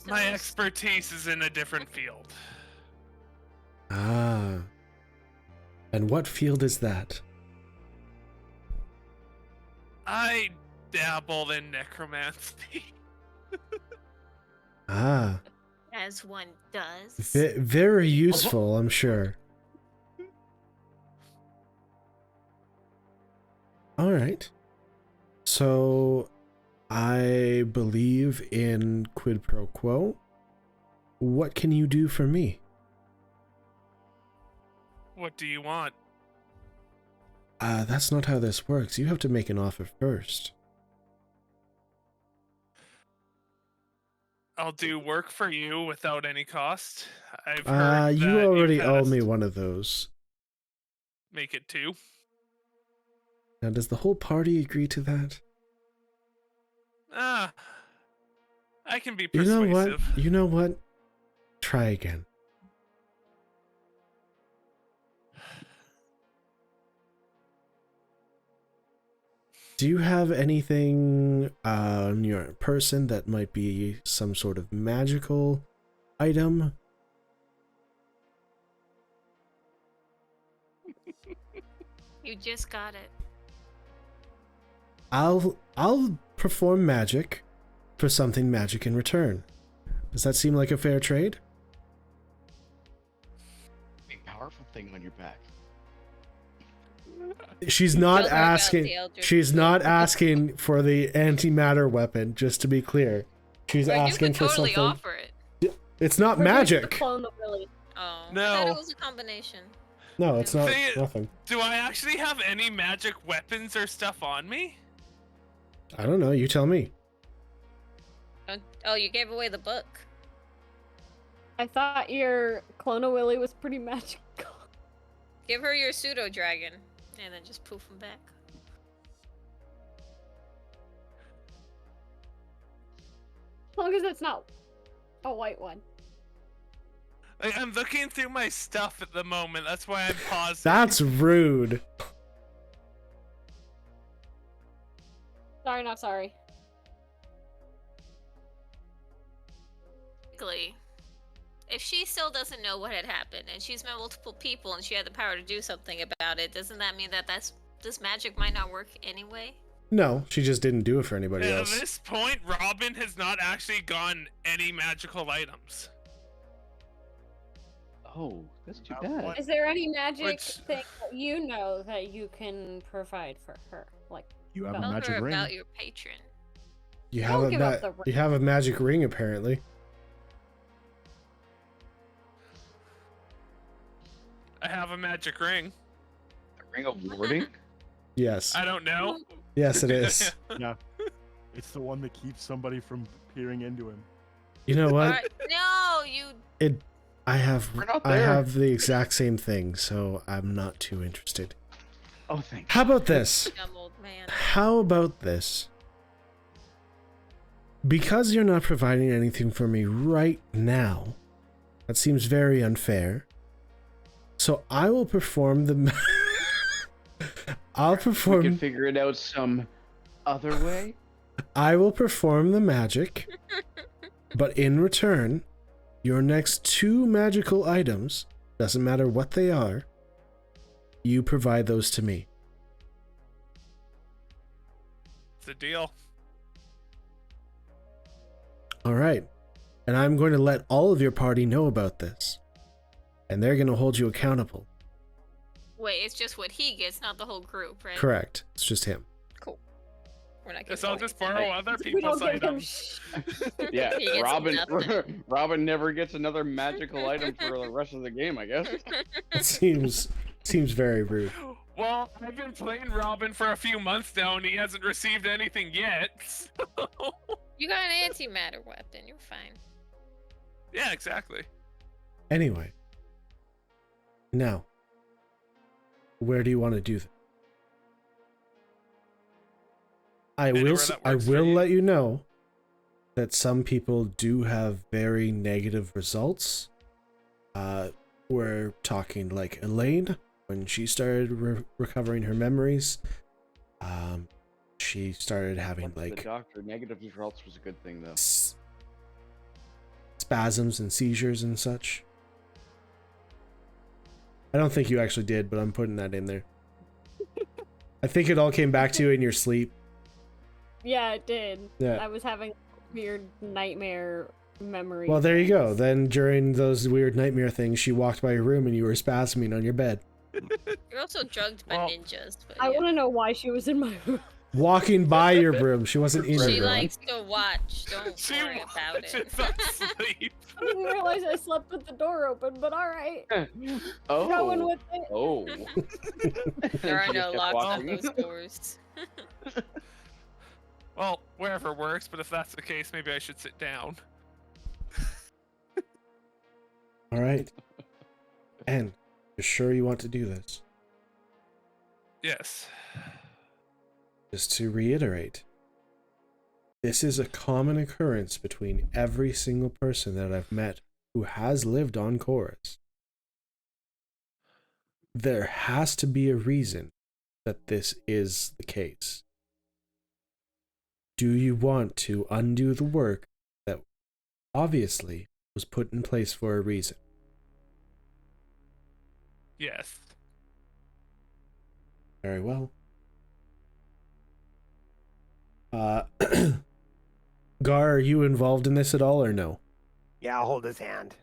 My expertise is in a different field. Ah. And what field is that? I dabble in necromancy. Ah. As one does. Very useful, I'm sure. Alright. So, I believe in quid pro quo. What can you do for me? What do you want? That's not how this works. You have to make an offer first. I'll do work for you without any cost. I've heard You that already you owe passed. me one of those. Make it 2. Now, does the whole party agree to that? I can be You persuasive. know what? You know what? Try again. Do you have anything on your person that might be some sort of magical item? You just got it. I'll perform magic for something magic in return. Does that seem like a fair trade? Big powerful thing on your back. She's not Tell her about asking. the Eldritch She's not Blade. asking for the antimatter weapon. Just to be clear, she's But asking you for could totally something. offer it. It's not We're going to magic. clone the Willy. Oh, No. I thought it was a combination. No, it's not Thing- nothing. Do I actually have any magic weapons or stuff on me? I don't know. You tell me. Oh, you gave away the book. I thought your clone of Willy was pretty magical. Give her your pseudo dragon, and then just poof him back. As long as it's not a white one. I'm looking through my stuff at the moment. That's why I'm pausing. That's rude. Sorry, not sorry. Basically, if she still doesn't know what had happened, and she's met multiple people, and she had the power to do something about it, doesn't that mean that this magic might not work anyway? No, she just didn't do it for anybody At else. this point, Robin has not actually gotten any magical items. Oh, that's too What? bad. Is there any magic Which- thing that you know that you can provide for her? Like, You have a Tell magic her ring. about your patron. You Don't have a give up the ring. you have a magic ring apparently. I have a magic ring. A ring of warding? Yes. I don't know. Yes, it is. Yeah. It's the one that keeps somebody from peering into him. You know what? Alright, no, you. I have We're not I there. have the exact same thing, so I'm not too interested. Oh, thank How about this? Dumb old man. How about this? Because you're not providing anything for me right now, that seems very unfair. So I will perform the. I'll We can perform. figure it out some other way. I will perform the magic, but in return, your next 2 magical items, doesn't matter what they are, you provide those to me. It's a deal. All right. And I'm going to let all of your party know about this. And they're going to hold you accountable. Wait, it's just what he gets, not the whole group, right? Correct. It's just him. Cool. We're not Guess giving I'll him just anything. borrow other we people's don't give him items. Yeah, He gets Robin. nothing. Robin never gets another magical item for the rest of the game, I guess. It seems very rude. Well, I've been playing Robin for a few months now, and he hasn't received anything yet. So... You got an antimatter weapon, you're fine. Yeah, exactly. Anyway. Now. Where do you want to do that? I Anywhere will that I works for will you. let you know that some people do have very negative results. We're talking like Elaine when she started recovering her memories. She started having The like doctor, negative results was a good thing, though. spasms and seizures and such. I don't think you actually did, but I'm putting that in there. I think it all came back to you in your sleep. Yeah, it did. Yeah. I was having weird nightmare memories. Well, there you go. Then during those weird nightmare things, she walked by your room and you were spasming on your bed. You're also drugged by Well, ninjas, but I yeah. want to know why she was in my room. Walking by your room. She wasn't in She your room. likes to watch. Don't She worry about it. watches us sleep. I didn't realize I slept with the door open, but alright. Oh. Going with it. Oh. There are You no kept locks on walking. those doors. Well, wherever works, but if that's the case, maybe I should sit down. All right. And you're sure you want to do this? Yes. Just to reiterate, this is a common occurrence between every single person that I've met who has lived on Corus. There has to be a reason that this is the case. Do you want to undo the work that obviously was put in place for a reason? Yes. Very well. Gar, are you involved in this at all or no? Yeah, I'll hold his hand.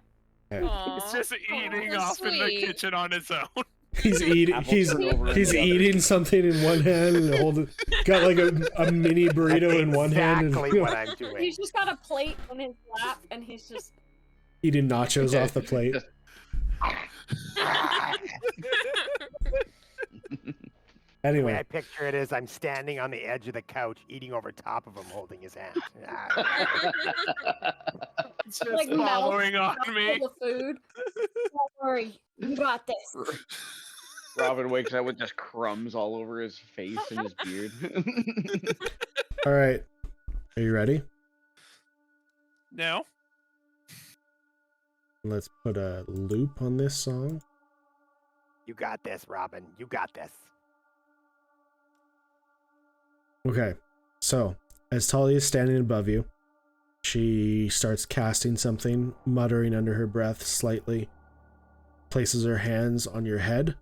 He's Aw. just eating that's off in the sweet. kitchen on his own. He's eating. Apple He's turnover in he's the other. eating something in one hand and holding. Got like a mini burrito in one hand and Exactly what I'm doing. He's just got a plate on his lap, and he's just. eating nachos off the plate. The way I Anyway, picture it is I'm standing on the edge of the couch, eating over top of him, holding his hand. It's just Like mouth- following on All me. the food. Don't worry, you got this. Robin wakes up with just crumbs all over his face and his beard. all right. Are you ready? No. Let's put a loop on this song. You got this, Robin. You got this. Okay. So, as Talia is standing above you, she starts casting something, muttering under her breath slightly, places her hands on your head,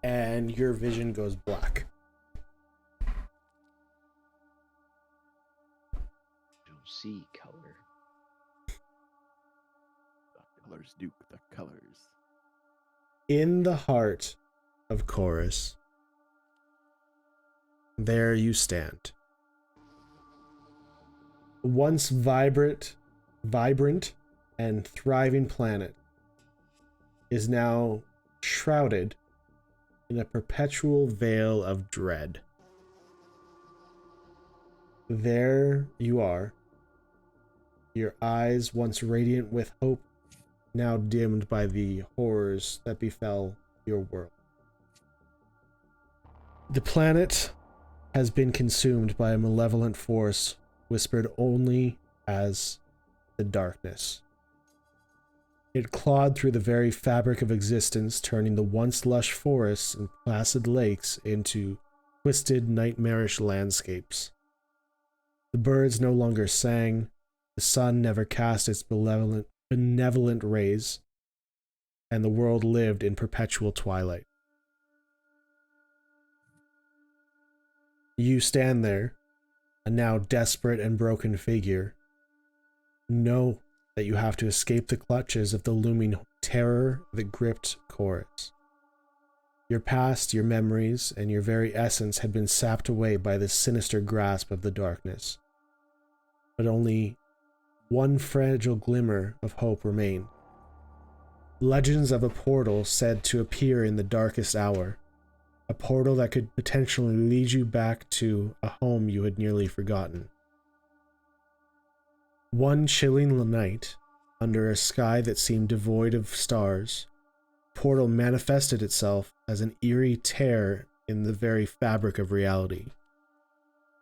and your vision goes black. Don't see color. The colors, Duke, the colors. In the heart of Corus, there you stand. A once vibrant and thriving planet is now shrouded in a perpetual veil of dread. There you are, your eyes once radiant with hope, now dimmed by the horrors that befell your world. The planet has been consumed by a malevolent force whispered only as the darkness. It clawed through the very fabric of existence, turning the once lush forests and placid lakes into twisted, nightmarish landscapes. The birds no longer sang, the sun never cast its benevolent rays, and the world lived in perpetual twilight. You stand there, a now desperate and broken figure. Know that you have to escape the clutches of the looming terror that gripped Corus. Your past, your memories, and your very essence had been sapped away by the sinister grasp of the darkness. But only one fragile glimmer of hope remained. Legends of a portal said to appear in the darkest hour. A portal that could potentially lead you back to a home you had nearly forgotten. One chilling night, under a sky that seemed devoid of stars, the portal manifested itself as an eerie tear in the very fabric of reality.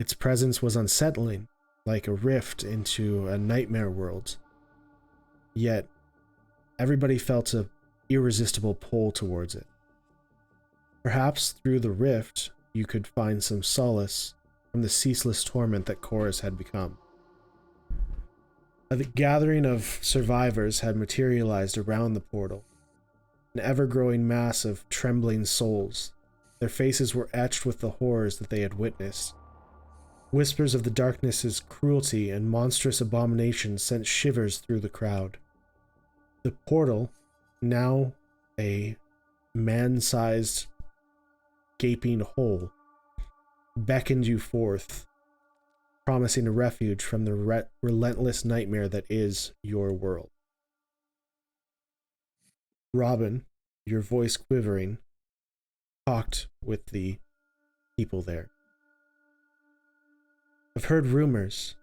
Its presence was unsettling, like a rift into a nightmare world. Yet, everybody felt an irresistible pull towards it. Perhaps through the rift, you could find some solace from the ceaseless torment that Corus had become. A gathering of survivors had materialized around the portal, an ever-growing mass of trembling souls. Their faces were etched with the horrors that they had witnessed. Whispers of the darkness's cruelty and monstrous abomination sent shivers through the crowd. The portal, now a man-sized gaping hole, beckoned you forth, promising a refuge from the relentless nightmare that is your world. Robin, your voice quivering, talked with the people there. I've heard rumors.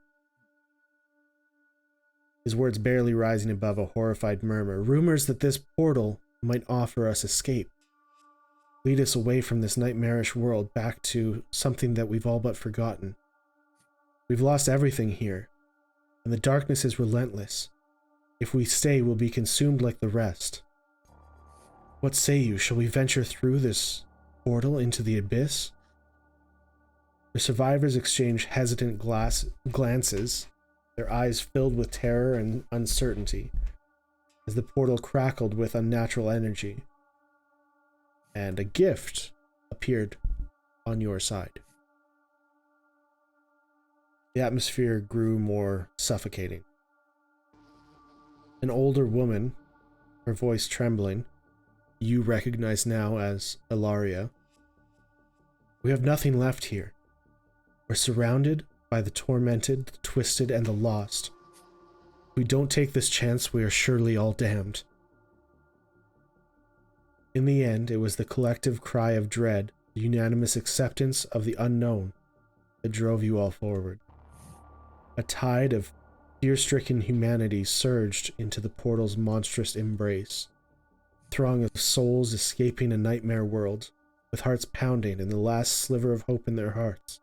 His words barely rising above a horrified murmur. Rumors that this portal might offer us escape. Lead us away from this nightmarish world back to something that we've all but forgotten. We've lost everything here, and the darkness is relentless. If we stay, we'll be consumed like the rest. What say you? Shall we venture through this portal into the abyss? The survivors exchanged hesitant glances, their eyes filled with terror and uncertainty, as the portal crackled with unnatural energy, and a gift appeared on your side. The atmosphere grew more suffocating. An older woman, her voice trembling, you recognize now as Ilaria. We have nothing left here. We're surrounded by the tormented, the twisted, and the lost. If we don't take this chance, we are surely all damned. In the end, it was the collective cry of dread, the unanimous acceptance of the unknown, that drove you all forward. A tide of fear-stricken humanity surged into the portal's monstrous embrace. A throng of souls escaping a nightmare world, with hearts pounding and the last sliver of hope in their hearts.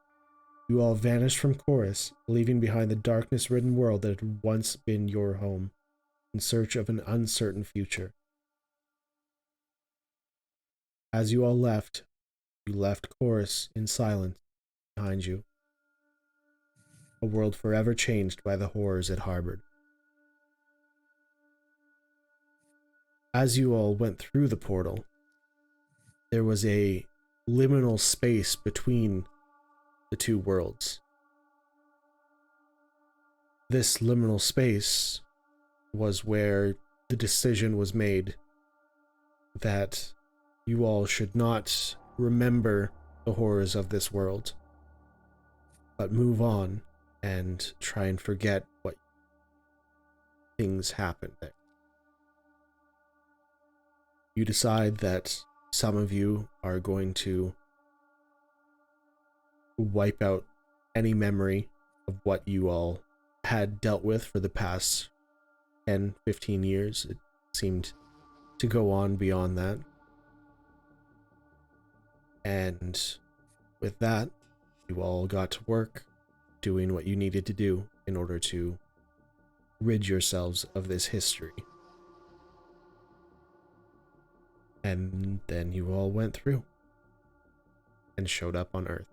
You all vanished from Corus, leaving behind the darkness-ridden world that had once been your home, in search of an uncertain future. As you all left, you left Corus in silence behind you, a world forever changed by the horrors it harbored. As you all went through the portal, there was a liminal space between the two worlds. This liminal space was where the decision was made that you all should not remember the horrors of this world, but move on and try and forget what things happened there. You decide that some of you are going to wipe out any memory of what you all had dealt with for the past 10, 15 years. It seemed to go on beyond that. And with that, you all got to work doing what you needed to do in order to rid yourselves of this history. And then you all went through and showed up on Earth.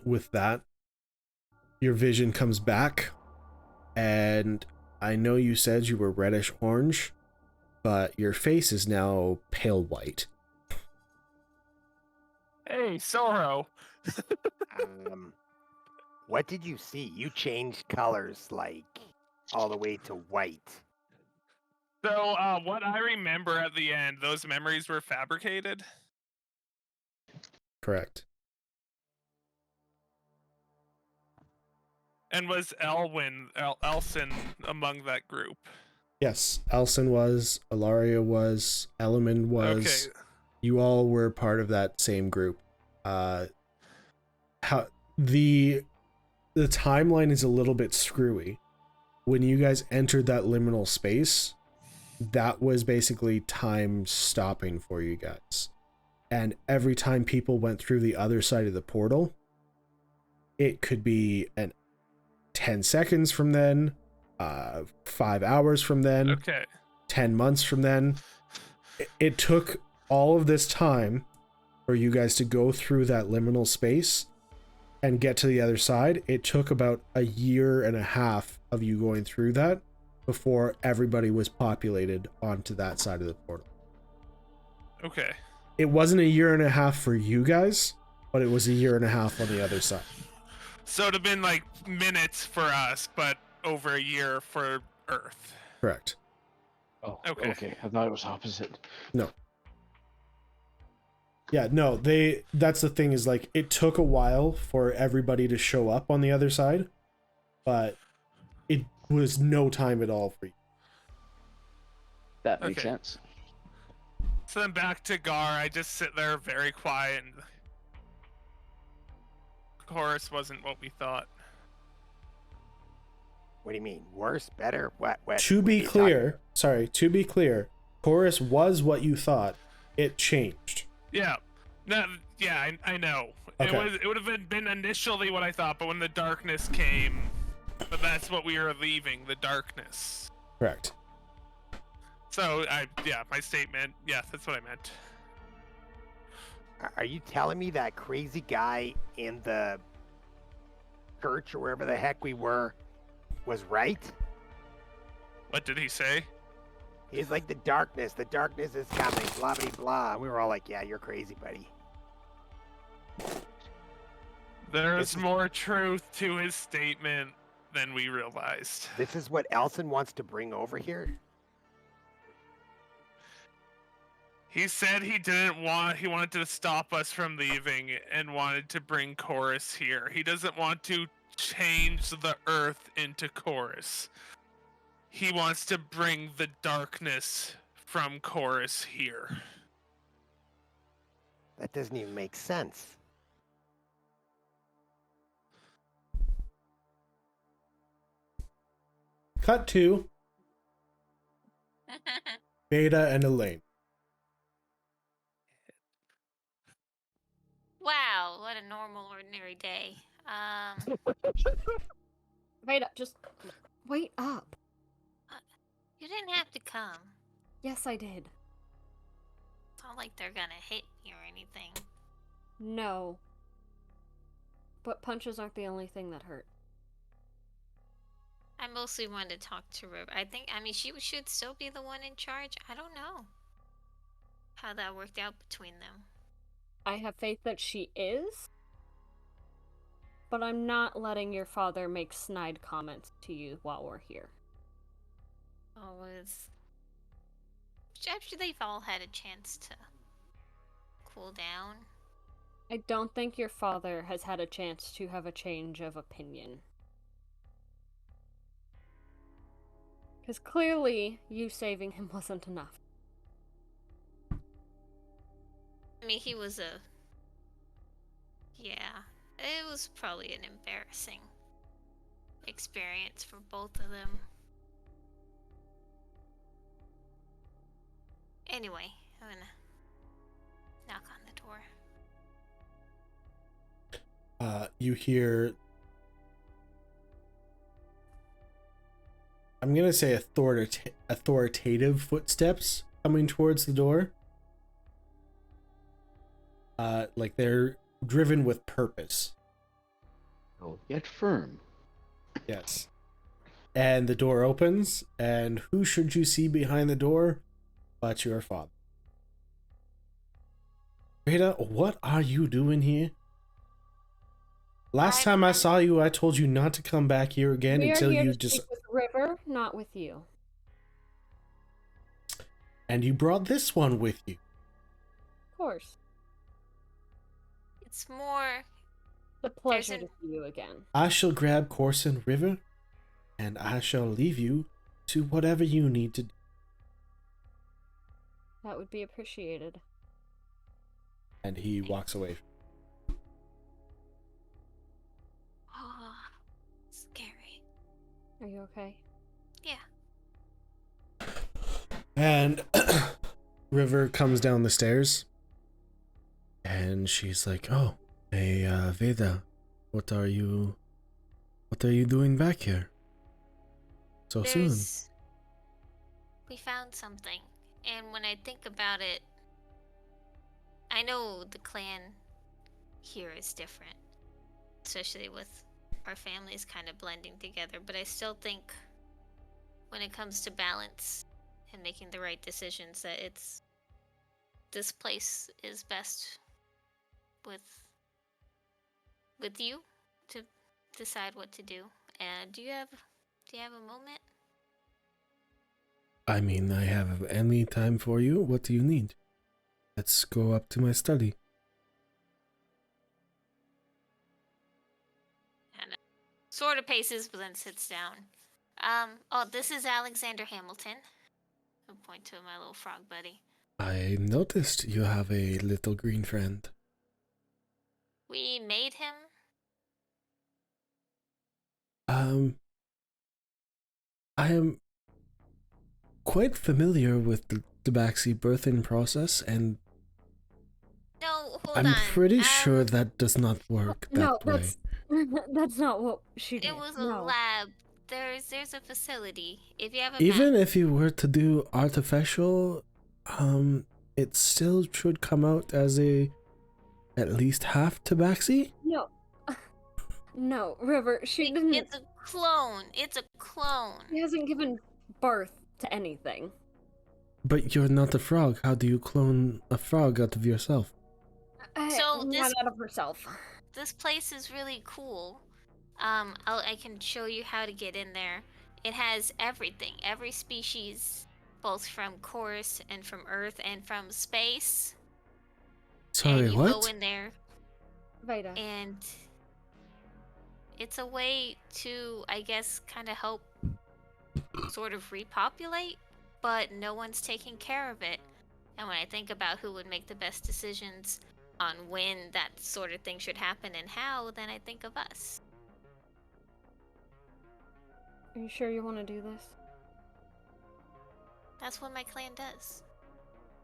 With that, your vision comes back, and I know you said you were reddish orange, but your face is now pale white. Hey, Sorrow. What did you see? You changed colors, like, all the way to white. So, what I remember at the end, those memories were fabricated? Correct. And was Elson among that group? Yes, Elson was, Ilaria was, Elemen was. Okay. You all were part of that same group. How the timeline is a little bit screwy. When you guys entered that liminal space, that was basically time stopping for you guys. And every time people went through the other side of the portal, it could be 10 seconds from then, 5 hours from then, Okay. 10 months from then. It took all of this time for you guys to go through that liminal space and get to the other side. It took about a year and a half of you going through that before everybody was populated onto that side of the portal. Okay. It wasn't a year and a half for you guys, but it was a year and a half on the other side. So it'd have been like minutes for us, but over a year for Earth. Correct. Oh, Okay. okay. I thought it was opposite. No. Yeah, no, that's the thing, is like it took a while for everybody to show up on the other side, but it was no time at all for you. That makes Okay. sense. So then back to Gar, I just sit there very quiet, and Corus wasn't what we thought. What do you mean? Worse? Better? What? To be clear, Corus was what you thought. It changed. Yeah. No, yeah, I know. Okay. It would have been initially what I thought, but when the darkness came, but that's what we were leaving, the darkness. Correct. So, my statement, yeah, that's what I meant. Are you telling me that crazy guy in the church or wherever the heck we were was right? What did he say? He's like, the darkness is coming, blah, blah, blah. We were all like, yeah, you're crazy, buddy. There's more truth to his statement than we realized. This is what Elson wants to bring over here? He said he wanted to stop us from leaving and wanted to bring Corus here. He doesn't want to change the Earth into Corus. He wants to bring the darkness from Corus here. That doesn't even make sense. Cut to Beta and Elaine. Wow, what a normal, ordinary day. Wait up, just wait up. You didn't have to come. Yes, I did. It's not like they're gonna hit me or anything. No. But punches aren't the only thing that hurt. I mostly wanted to talk to River. I mean, she should still be the one in charge. I don't know how that worked out between them. I have faith that she is, but I'm not letting your father make snide comments to you while we're here. Always. After they've all had a chance to cool down. I don't think your father has had a chance to have a change of opinion. Because clearly, you saving him wasn't enough. I mean, he was a... Yeah, it was probably an embarrassing experience for both of them. Anyway, I'm gonna knock on the door. You hear, I'm gonna say authoritative footsteps coming towards the door. Like they're driven with purpose. Oh, yet firm. Yes. And the door opens, and who should you see behind the door but your father? Rita, what are you doing here? Last time I saw you, I told you not to come back here again We until are here you to just... speak with River, not with you. And you brought this one with you. Of course. It's more... The pleasure There's to see you again. I shall grab Corus and River, and I shall leave you to whatever you need to do. That would be appreciated. And he walks away. Oh, scary. Are you okay? Yeah. And River comes down the stairs, and she's like, "Oh, hey, Veda, what are you doing back here so soon?" We found something, and when I think about it, I know the clan here is different, especially with our families kind of blending together, but I still think when it comes to balance and making the right decisions that this place is best with you to decide what to do. And do you have a moment? I mean, I have any time for you. What do you need? Let's go up to my study. And sort of paces, but then sits down. Oh, this is Alexander Hamilton. I'll point to my little frog buddy. I noticed you have a little green friend. We made him. I am quite familiar with the Tabaxi birthing process, and No, hold I'm on. pretty sure that does not work that way. That's not what she did. It was a No. lab. There's a facility. If you have a Even map, if you were to do artificial, it still should come out as at least half Tabaxi. No. No, River, she didn't. it's a clone. It's a clone. She hasn't given birth to anything. But you're not a frog. How do you clone a frog out of yourself? So Not this- out of herself. This place is really cool. I can show you how to get in there. It has everything, every species, both from Corus and from Earth and from space. Sorry, and you what? go in there, Veda. and it's a way to, I guess, kind of help sort of repopulate, but no one's taking care of it. And when I think about who would make the best decisions on when that sort of thing should happen and how, then I think of us. Are you sure you want to do this? That's what my clan does.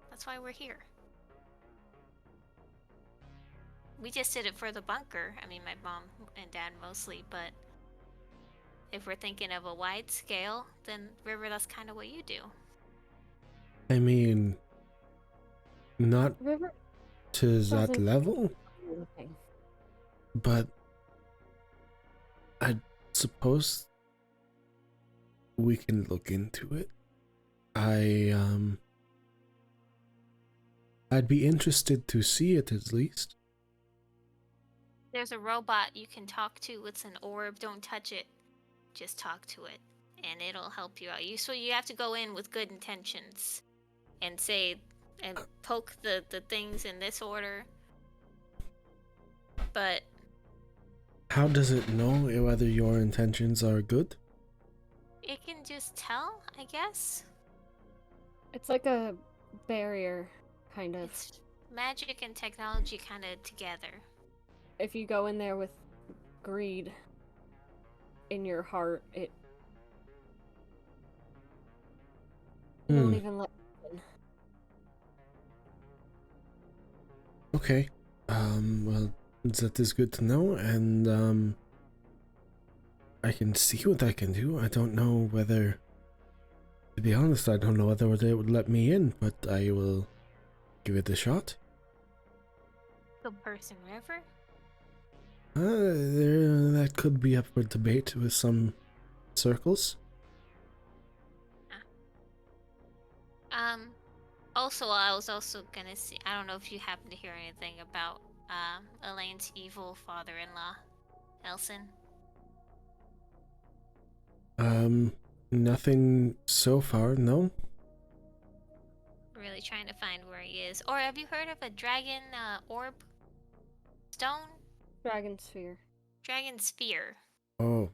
That's why we're here. We just did it for the bunker. I mean, my mom and dad mostly, but if we're thinking of a wide scale, then River, that's kind of what you do. I mean, not River to that doesn't- level, anything. but I suppose we can look into it. I'd be interested to see it at least. There's a robot you can talk to. It's an orb. Don't touch it. Just talk to it, and it'll help you out. So you have to go in with good intentions, and say, and poke the things in this order. But How does it know whether your intentions are good? it can just tell, I guess. It's like a barrier, kind of. It's magic and technology kind of together. If you go in there with greed in your heart, it won't even let you in. Okay. Well, that is good to know, and I can see what I can do. I don't know whether, to be honest, I don't know whether they would let me in, but I will give it a shot. Good person, River. That could be up for debate with some circles. Also, I was also gonna see. I don't know if you happen to hear anything about Elaine's evil father-in-law, Elson. Nothing so far, no. Really trying to find where he is. Or have you heard of a dragon orb stone? Dragon sphere. Dragon sphere. Oh,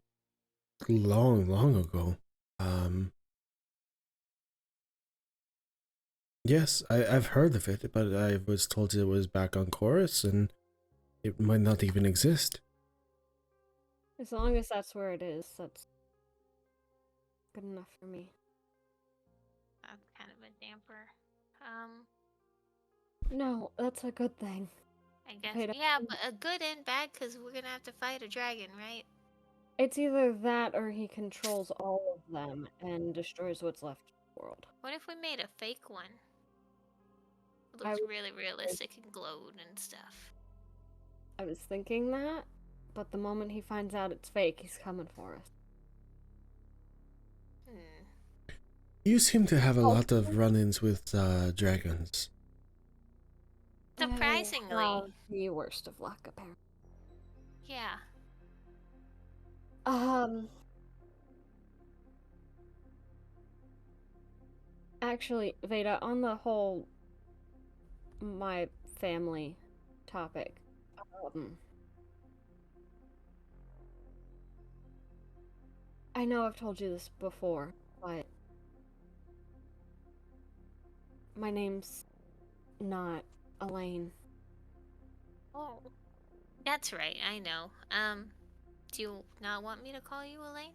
long ago. Yes, I've heard of it, but I was told it was back on Corus, and it might not even exist. As long as that's where it is, that's good enough for me. That's kind of a damper. No, that's a good thing. I guess. Wait, Yeah, but a good and bad, because we're gonna have to fight a dragon, right? It's either that or he controls all of them and destroys what's left of the world. What if we made a fake one? It I looks would- really realistic and glowed and stuff. I was thinking that, but the moment he finds out it's fake, he's coming for us. You seem to have a lot of run-ins with dragons. Surprisingly. The worst of luck, apparently. Yeah. Actually, Veda, on the whole my family topic, I know I've told you this before, but my name's not Elaine. Oh. That's right, I know. Do you not want me to call you Elaine?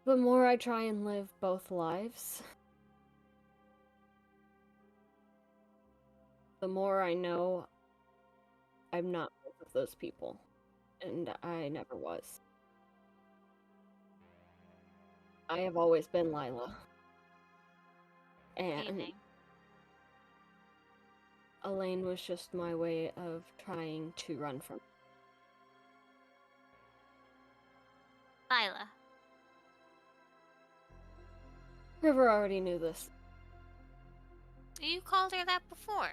The more I try and live both lives, the more I know I'm not both of those people, and I never was. I have always been Lila. And Evening. Elaine was just my way of trying to run from. Lila. River already knew this. You called her that before.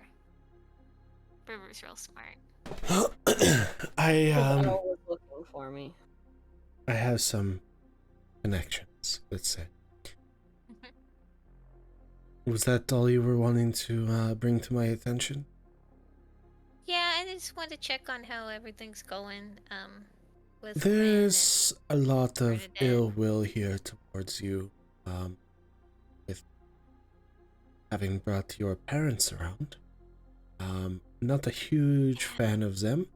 River's real smart. Elro was looking for me. I have some connections, let's say. Was that all you were wanting to bring to my attention? Yeah, I just want to check on how everything's going. With There's a lot of Bernadette. ill will here towards you, with having brought your parents around. Not a huge fan of them,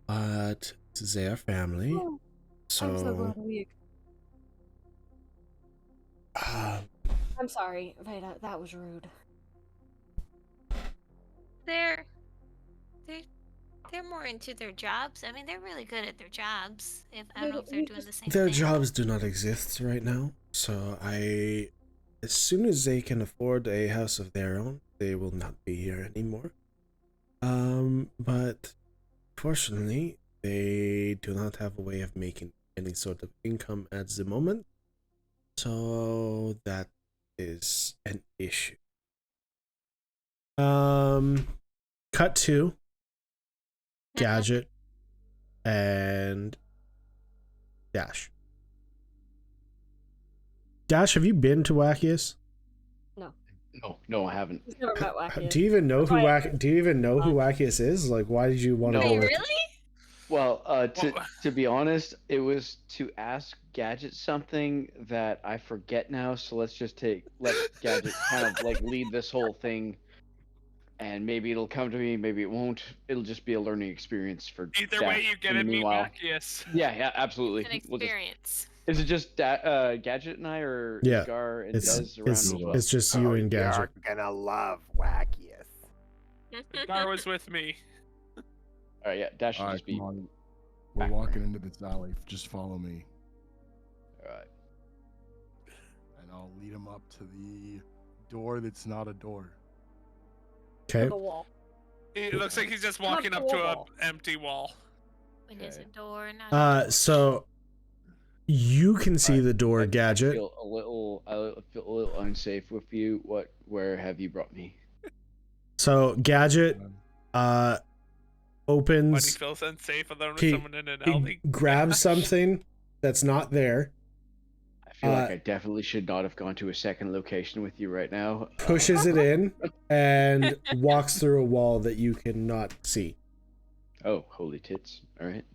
but they are family. Oh, I'm so glad we. I'm sorry, Veda. That was rude. They're more into their jobs. I mean, they're really good at their jobs. I don't know if they're doing the same Their thing. jobs do not exist right now, so as soon as they can afford a house of their own, they will not be here anymore. But fortunately, they they do not have a way of making any sort of income at the moment. So that is an issue. Cut to Gadget and Dash. Dash, have you been to Wackius? No, I haven't. He's never met Wacky. Do you even know who That's Do you even know who Wackius is? Like, why did you want to No. go Wait, with? really? Well, to be honest, it was to ask Gadget something that I forget now. So let's just let Gadget kind of like lead this whole thing, and maybe it'll come to me, maybe it won't. It'll just be a learning experience for. Either Dash way, you get in the to meet meanwhile. Wackius. Yeah, absolutely. It's an We'll just- experience. is it just Gadget and I, or Yeah, Gar and It's Dez around as well? it's just you and Gadget. You're gonna love Wackius. Gar was with me. All right, yeah, Dash should All right, just be. come on. We're walking into this alley. Just follow me, All right. and I'll lead him up to the door that's not a door. Okay. The wall. It looks like he's just walking up to an empty wall. When there's a Okay. door, not a door. So you can see the door, I Gadget. feel a little unsafe with you. Where have you brought me? So Gadget Why do you opens, feel unsafe alone with he- someone in an he alley? grabs something that's not there, I feel like I definitely should not have gone to a second location with you right now. pushes it in, and walks through a wall that you cannot see. Oh, holy tits! All right.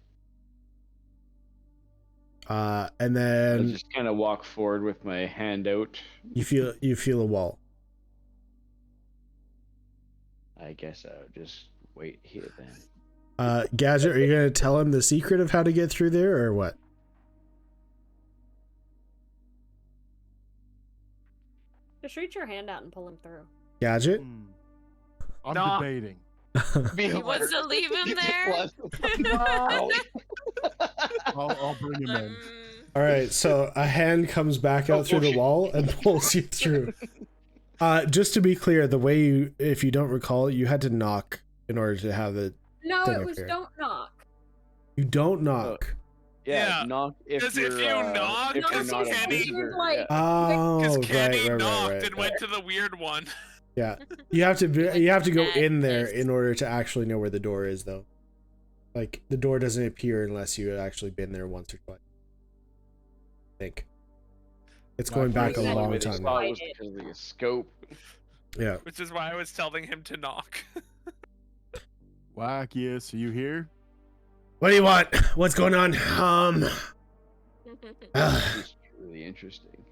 And I'll then just kind of walk forward with my hand out. you feel a wall. I guess I'll just wait here then. Gadget, are you gonna tell him the secret of how to get through there, or what? Just reach your hand out and pull him through. Gadget. I'm Nah. debating. He wants to leave him there. I'll bring him in. All right, so a hand comes back out through the wall and pulls you through. Just to be clear, the way if you don't recall, you had to knock in order to have the. No, Thing it up was here. don't knock. You don't knock. Yeah, knock if 'cause you're. if you knock, if you're it's not a Kenny. visitor, Like- yeah. Oh, Because right, Kenny right, knocked right, and went to the weird one. Yeah, you have to go in there Madness. in order to actually know where the door is, though. Like the door doesn't appear unless you had actually been there once or twice. I think it's going back a Exactly. long Maybe they time. thought Now. it was because of the scope. Yeah. Which is why I was telling him to knock. Wackius, are you here? What do you want? What's going on? It's really interesting.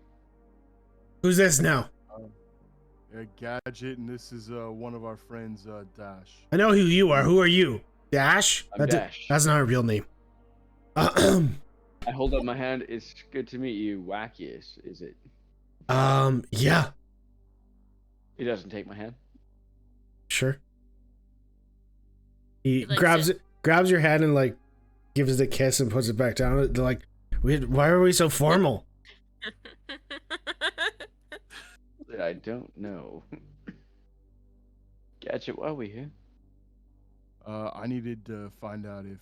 Who's this now? Gadget, and this is one of our friends, Dash. I know who you are. Who are you? Dash? I'm Dash. That's not a real name. I hold up my hand. It's good to meet you, Wackius. Is it? Yeah, Mm-hmm. He doesn't take my hand. sure. He likes grabs your hand and like gives it a kiss and puts it back down. They're like, why are we so formal? I don't know. Gadget, why are we here? I needed to find out if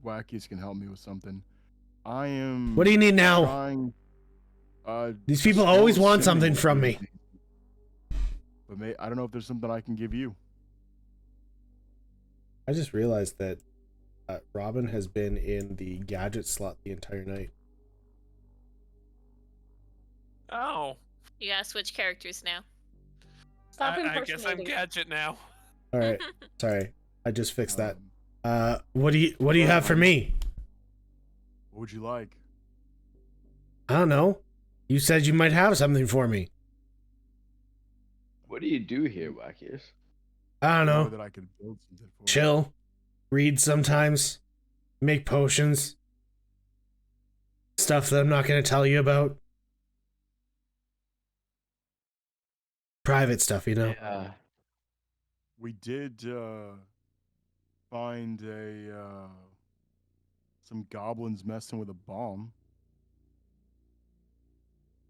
Wackius can help me with something. I am. What do you need now? Trying, These people still always want sending something from me. things. But I don't know if there's something I can give you. I just realized that Robin has been in the gadget slot the entire night. Oh, You gotta switch characters now. Stop I guess I'm impersonating. Gadget now. All right, sorry, I just fixed that. Um, What do you have for me? what would you like? I don't know. You said you might have something for me. What do you do here, Wackius? I don't know. That I could build something for you. Chill, read sometimes, make potions, stuff that I'm not going to tell you about. Private stuff, you know. Yeah. We did find some goblins messing with a bomb.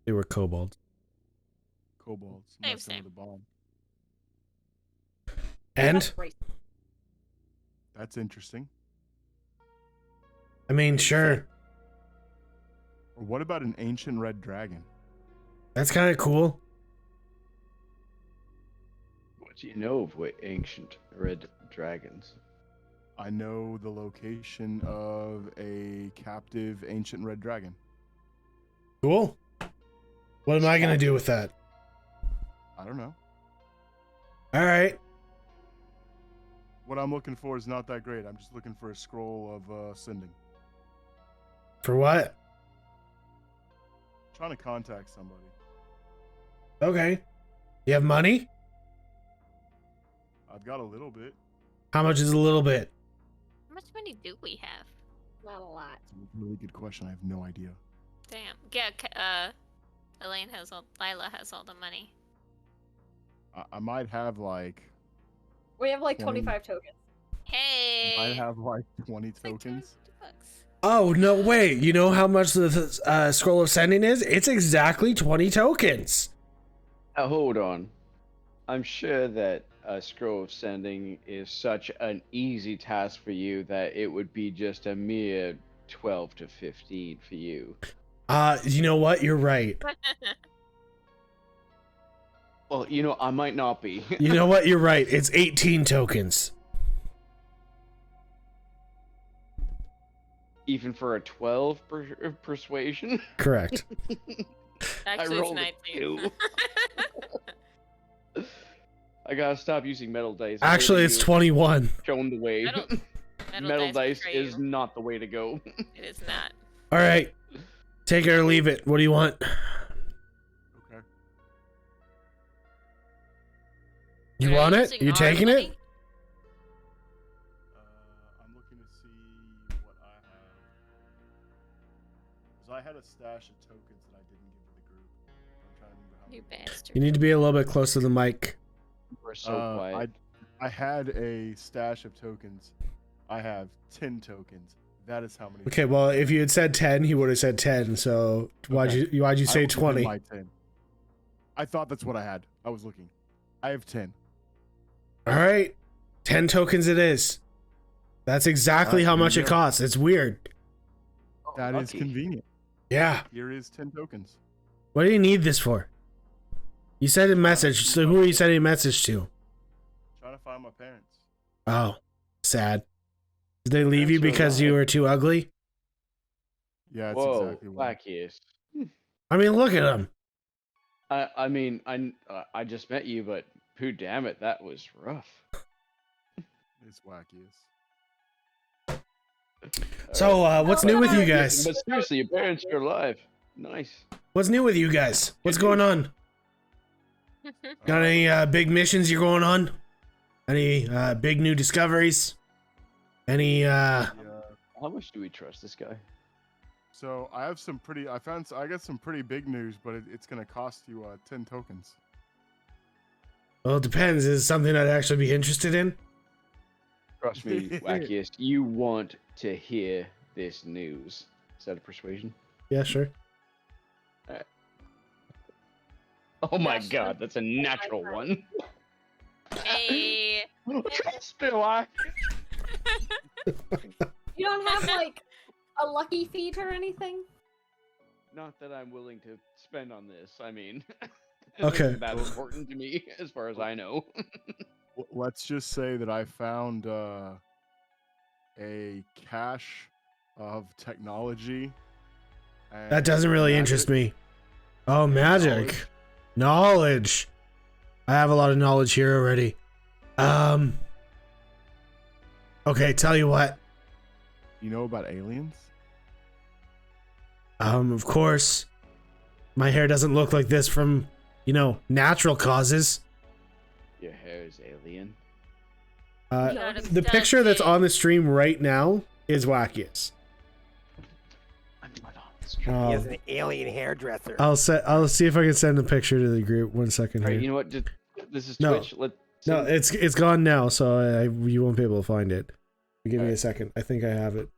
They were kobolds. Kobolds Same, messing same. with a bomb. And That's racist. That's interesting. I mean, sure. Or what about an ancient red dragon? That's kind of cool. What do you know of ancient red dragons? I know the location of a captive ancient red dragon. Cool. What am I going to do with that? I don't know. All right. What I'm looking for is not that great. I'm just looking for a scroll of sending. For what? Trying to contact somebody. Okay. You have money? I've got a little bit. How much is a little bit? How much money do we have? Not a lot. It's a really good question. I have no idea. Damn. Yeah, Lila has all the money. I might have like. We have like 20. 25 tokens. Hey! I might have like 20 It's like tokens. $200. Oh, no way. You know how much the scroll of sending is? It's exactly 20 tokens. Now, hold on. I'm sure that a scroll of sending is such an easy task for you that it would be just a mere 12 to 15 for you. You know what? You're right. Well, you know, I might not be. You know what? You're right. It's 18 tokens. Even for a 12 persuasion? Correct. Actually, rolled a it's 19. I gotta stop using metal dice. Actually, it's 21. Shown the way. Metal dice betray is you. not the way to go. It is not. All right. Take it or leave it. What do you want? Okay. You Are want it? using You our taking money? it? I'm looking to see what I have. Because I had a stash of tokens that I didn't give to the group. I'm trying to remember how You many. bastard. You need to be a little bit closer to the mic. We're so quiet. I had a stash of tokens. I have 10 tokens. That is how many. Okay, well, if you had said 10, he would have said 10. So why'd Okay. you I say will give him 20? my 10. I thought that's what I had. I was looking. I have 10. All right. 10 tokens it is. That's exactly how there you much it go. costs. It's weird. Oh, That is lucky. convenient. Yeah. Here is 10 tokens. What do you need this for? You said a message. So who are you sending a message to? Trying to find my parents. Oh, sad. Did they leave you Parents are because you alive. were too ugly? Yeah, that's Whoa, exactly what. wackiest. I mean, look at them. I mean, I just met you, but who damn it, that was rough. It's wackiest. So, what's new with you guys? But seriously, your parents are alive. Nice. What's new with you guys? What's going on? Got any big missions you're going on? Any big new discoveries? Any Yeah. How much do we trust this guy? So I have some pretty. I got some pretty big news, but it's gonna cost you 10 tokens. well, it depends. Is it something I'd actually be interested in? Trust me, wackiest. You want to hear this news. Is that a persuasion? Yeah, sure. Oh my Yes, god, that's a natural one. Hey. Trust me, Wack. You don't have like a lucky feat or anything? Not that I'm willing to spend on this. I mean, Okay. isn't that important to me, as far as I know. Let's just say that I found a cache of technology. That doesn't really magic. interest me. Oh, magic. Knowledge. I have a lot of knowledge here already. Okay, tell you what. You know about aliens? Of course. My hair doesn't look like this from, natural causes. Your hair is alien. Not The picture that's abducted. on the stream right now is wackiest. I'm not on this. He Oh, is an alien hairdresser. I'll see if I can send a picture to the group. 1 second All here. right, you know what? This is No. Twitch. No, it's gone now, so you won't be able to find it. Give me a Alright. second. I think I have it.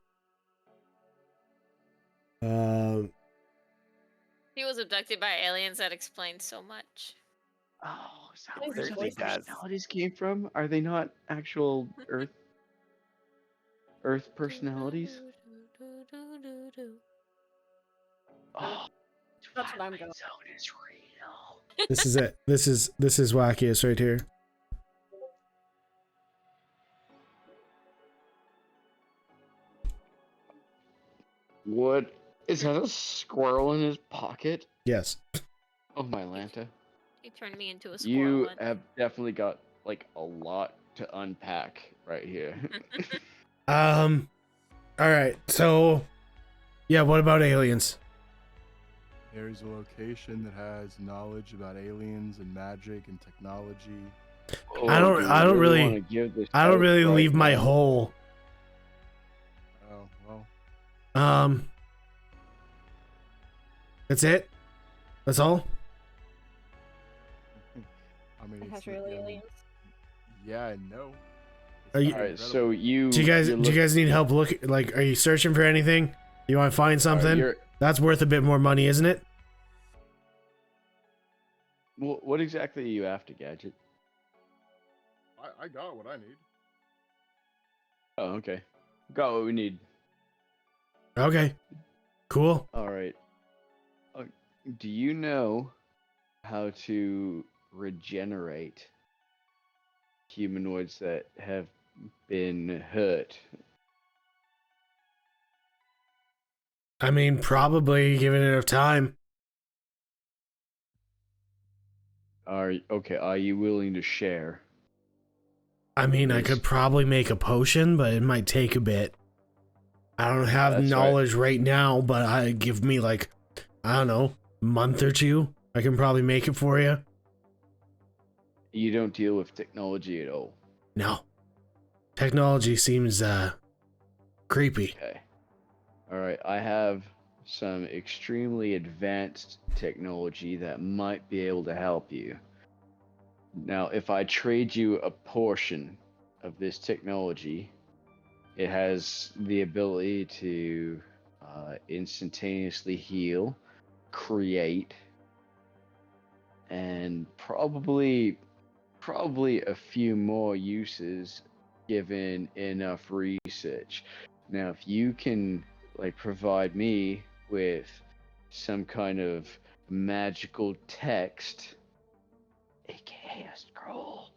He was abducted by aliens. That explains so much. Oh, is that It where certainly those does. personalities came from? Are they not actual Earth personalities? Oh, That's what I'm going. Zone is real. This is it. This is wackiest right here. What? Is that a squirrel in his pocket? Yes. Oh my Lanta. You turned me into a squirrel. You Lanta. have definitely got like a lot to unpack right here. All right. So, yeah. What about aliens? There's a location that has knowledge about aliens and magic and technology. Oh, I don't do you really- wanna give this I don't out really right leave my now? hole. Oh, well. That's it. That's all. I mean, It it's has real yeah, I mean, aliens. yeah and no. It's Are you- not Alright, incredible. so you. Do you guys need help? Like, are you searching for anything? You want to find something? That's worth a bit more money, isn't it? What exactly are you after, Gadget? I got what I need. Oh, okay. Got what we need. Okay. Cool. Alright. Do you know how to regenerate humanoids that have been hurt? I mean, probably given enough time. Are you willing to share? I mean, I Yes. could probably make a potion, but it might take a bit. I don't have That's right. knowledge right now, but give me like, I don't know, a month or two. I can probably make it for you. You don't deal with technology at all. No. Technology seems creepy. Okay. Alright, I have some extremely advanced technology that might be able to help you. Now, if I trade you a portion of this technology, it has the ability to instantaneously heal, create, and probably a few more uses given enough research. Now, if you can provide me with some kind of magical text, aka a scroll,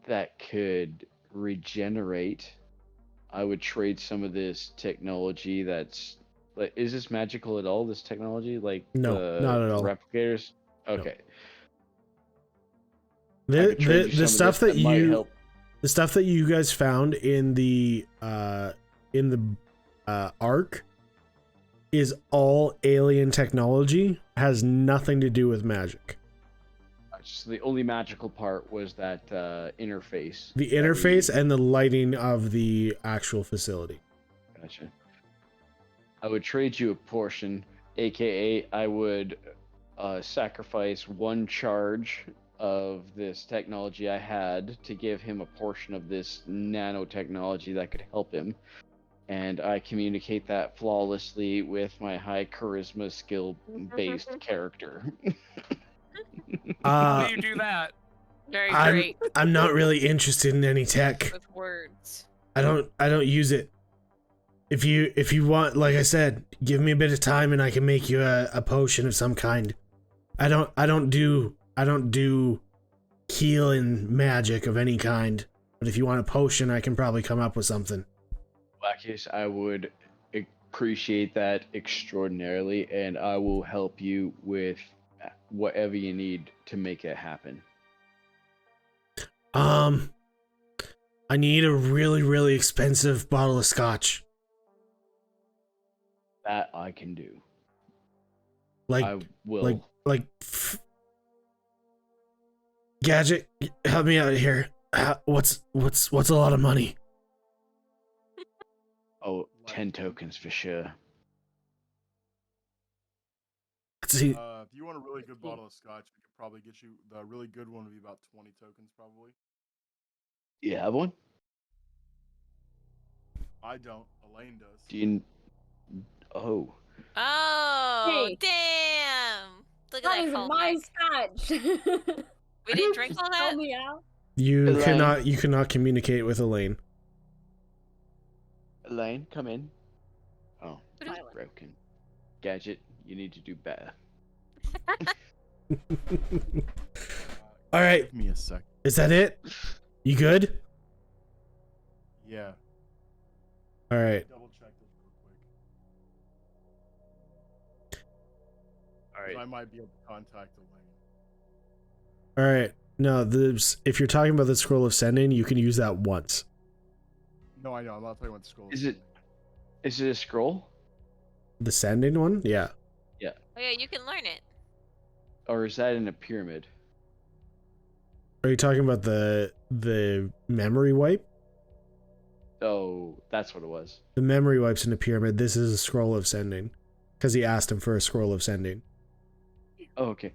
that could regenerate, I would trade some of this technology that's is this magical at all, this technology? No, not at all. Replicators? Okay. I The could trade you some the of stuff this that might you help. the stuff that you guys found in the arc is all alien technology, has nothing to do with magic. So the only magical part was that interface. The that we interface used. and the lighting of the actual facility. Gotcha. I would trade you a portion, aka I would sacrifice one charge of this technology I had to give him a portion of this nanotechnology that could help him. And I communicate that flawlessly with my high charisma skill-based character. How do you do that? Very I'm great I'm not really interested in any tech. with words. I don't use it. If you want, like I said, give me a bit of time and I can make you a potion of some kind. I don't do healing magic of any kind. But if you want a potion, I can probably come up with something. Blackish, I would appreciate that extraordinarily, and I will help you with whatever you need to make it happen. I need a really, really expensive bottle of scotch. That I can do. Like, I will. Gadget, help me out here. What's a lot of money? Oh, 10 tokens for sure. Let's see. If you want a really good bottle of scotch, we could probably get you the really good one would be about 20 tokens probably. You have one? I don't. Elaine does. Do you? Oh. Oh, Hey. damn! Look at That that is callback. my scotch. We didn't drink all that? Help me out. You Elaine. cannot communicate with Elaine. Elaine, come in. Oh, it's Silent. broken. Gadget, You need to do better. All right. Give me a sec. Is that it? You good? Yeah. All right. Double check this real quick. All 'Cause right. I might be able to contact Elaine. All right. No, if you're talking about the scroll of sending, you can use that once. No, I know. I'm not talking about the scroll. Is it a scroll? The sending one? Yeah. Oh yeah, you can learn it. Or is that in a pyramid? Are you talking about the memory wipe? Oh, that's what it was. The memory wipe's in the pyramid. This is a scroll of sending. Because he asked him for a scroll of sending. Oh, okay.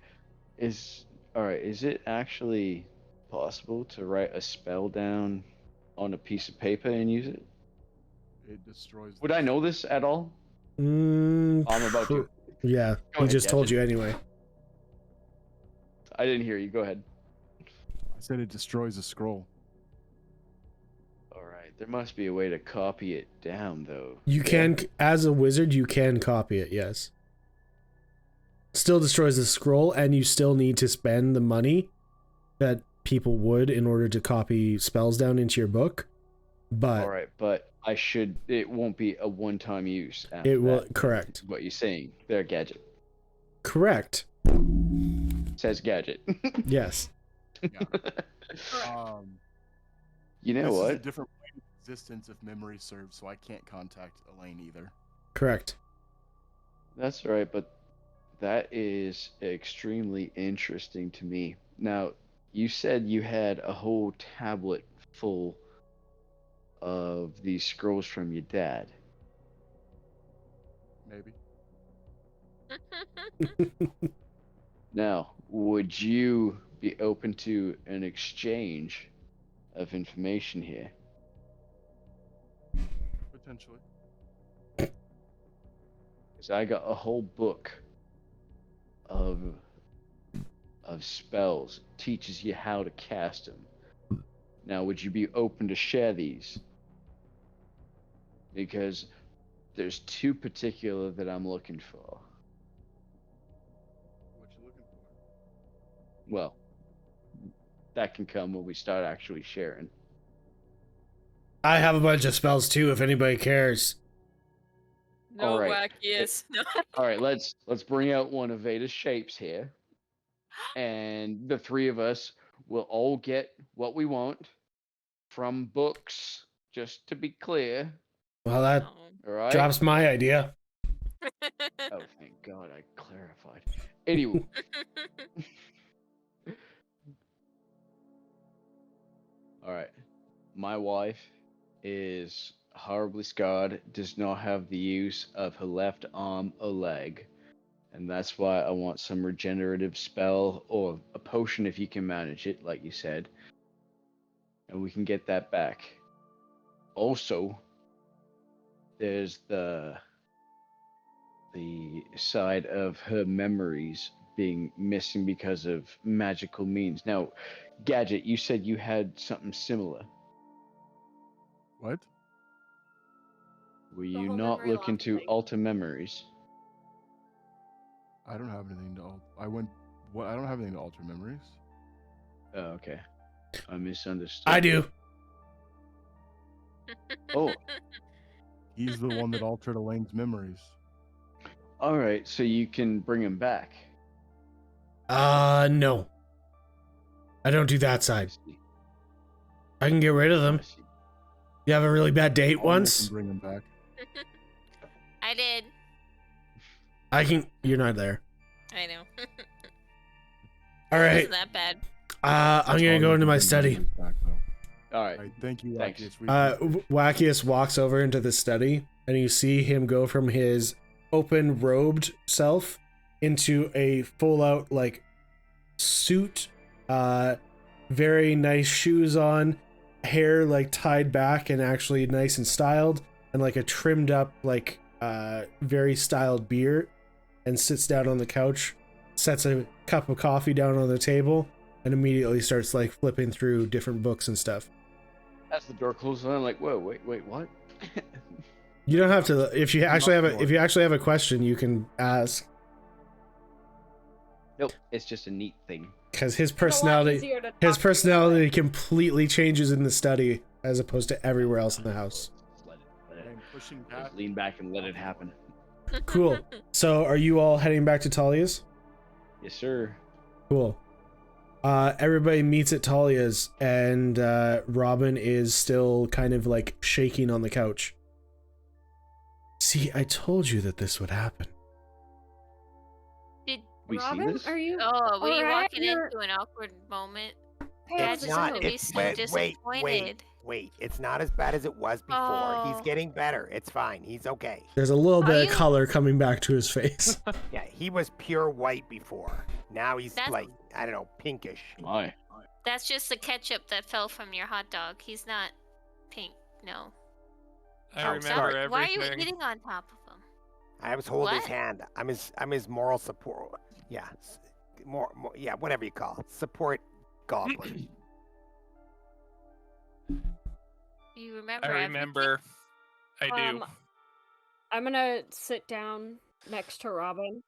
Alright, is it actually possible to write a spell down on a piece of paper and use it? It destroys. Would I know this at all? I'm about to. Yeah, Go he ahead, just told Gadget. you anyway. I didn't hear you. Go ahead. I said it destroys a scroll. Alright, there must be a way to copy it down, though. You can, as a wizard, you can copy it, yes. Still destroys the scroll, and you still need to spend the money that people would in order to copy spells down into your book. But Alright, but it won't be a one-time use. After it will, that. correct. What you're saying. There, Gadget. Correct. Says Gadget. Yes. You know This is a what? different plane of existence if memory serves, so I can't contact Elaine either. Correct. That's right, but that is extremely interesting to me. Now, you said you had a whole tablet full of these scrolls from your dad. Maybe. Now, would you be open to an exchange of information here? Potentially. Because I got a whole book of spells, teaches you how to cast them. Now, would you be open to share these? Because there's two particular that I'm looking for. What you looking for? Well, that can come when we start actually sharing. I have a bunch of spells too, if anybody cares. No Alright. wackiest. No. All right, let's bring out one of Veda's shapes here, and the three of us will all get what we want from books. Just to be clear, Well, that all right? drops my idea. Oh, thank God I clarified. Anyway, all right. My wife is horribly scarred, does not have the use of her left arm or leg, and that's why I want some regenerative spell or a potion if you can manage it, like you said, and we can get that back. Also, there's the side of her memories being missing because of magical means. Now, Gadget, you said you had something similar. What? Were The you whole not memory looking loss to thing. alter memories? I don't have anything to alter. I don't have anything to alter memories. Oh, okay. I misunderstood. I do. Oh, He's the one that altered Elaine's memories. all right. So you can bring him back. No. I don't do that I side. see. I can get rid of I them. see. You have a really bad date Alma once? can bring him back. I did. You're not there. I know. All right. Wasn't that bad. I'm gonna go into my study. Back, though. All right. All right, thank you, Thanks. Wackiest. We Wackiest walks over into the study, and you see him go from his open robed self into a full out like suit, very nice shoes on, hair like tied back and actually nice and styled, and like a trimmed up like very styled beard, and sits down on the couch, sets a cup of coffee down on the table, and immediately starts like flipping through different books and stuff. As the door closes, I'm like, whoa, wait, what? You don't have to. If you actually have a question, you can ask. Nope, it's just a neat thing. Because his It's a lot personality, easier to his talk to you personality completely changes in the study as opposed to everywhere else in the house. Just let it, And pushing just past. lean back and let it happen. Cool. So, are you all heading back to Talia's? Yes, sir. Cool. Everybody meets at Talia's, and Robin is still kind of like shaking on the couch. See, I told you that this would happen. Did We see Robin, this? are you? oh, were you alright? walking into an awkward moment? It's just not. gonna be It's so disappointed. wait. It's not as bad as it was before. He's Oh. getting better. It's fine. He's okay. There's a little Are bit of you- color coming back to his face. Yeah, he was pure white before. Now he's That's- like, I don't know, pinkish. My. That's just the ketchup that fell from your hot dog. He's not pink. No. I Oh, remember sorry. Why are you everything. eating on top of him? I was holding his What? hand. I'm his moral support. Yeah, more yeah, whatever you call it. Support goblin. You remember? I everything? remember. I do. I'm gonna sit down next to Robin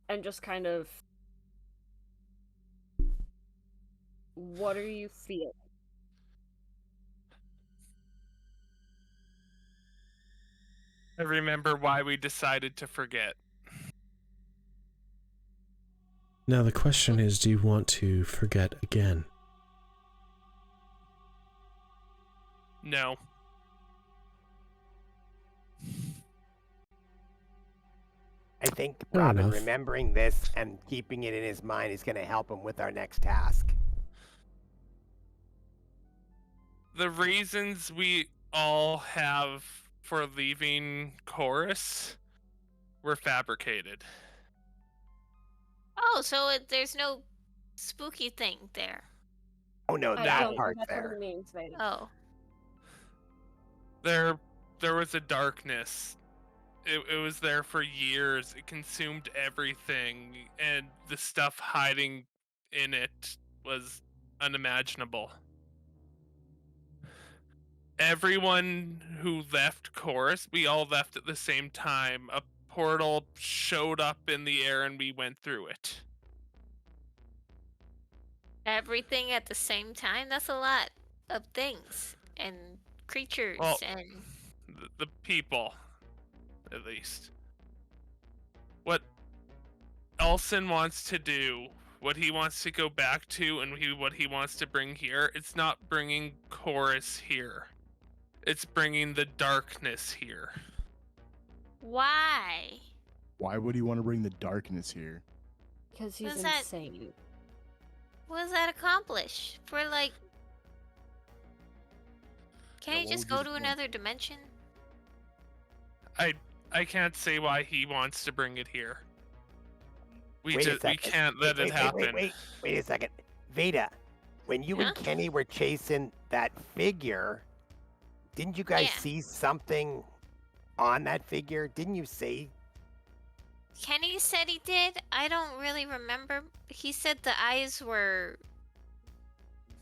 and just kind of. What are you feeling? I remember why we decided to forget. Now the question is, do you want to forget again? No. I think Fair Robin enough. remembering this and keeping it in his mind is going to help him with our next task. The reasons we all have for leaving Corus were fabricated. Oh, so there's no spooky thing there. Oh no, I that don't think part's that's what there. it means, Veda. Oh. There was a darkness. It was there for years. It consumed everything, and the stuff hiding in it was unimaginable. Everyone who left Chorus, we all left at the same time. A portal showed up in the air and we went through it. Everything at the same time? That's a lot of things and creatures Well, and The people, at least. What Elson wants to do, what he wants to go back to, and what he wants to bring here, it's not bringing Chorus here. It's bringing the darkness here. why? Why would he want to bring the darkness here? Because he's What's that? insane. What does that accomplish? For like, can Yeah, you what just would be go the to point? another dimension? I can't say why he wants to bring it here. We Wait a just we second. can't let it happen. Wait a second. Veda, when you Huh? and Kenny were chasing that figure, didn't you guys Yeah. see something on that figure? Didn't you say? Kenny said he did. I don't really remember. He said the eyes were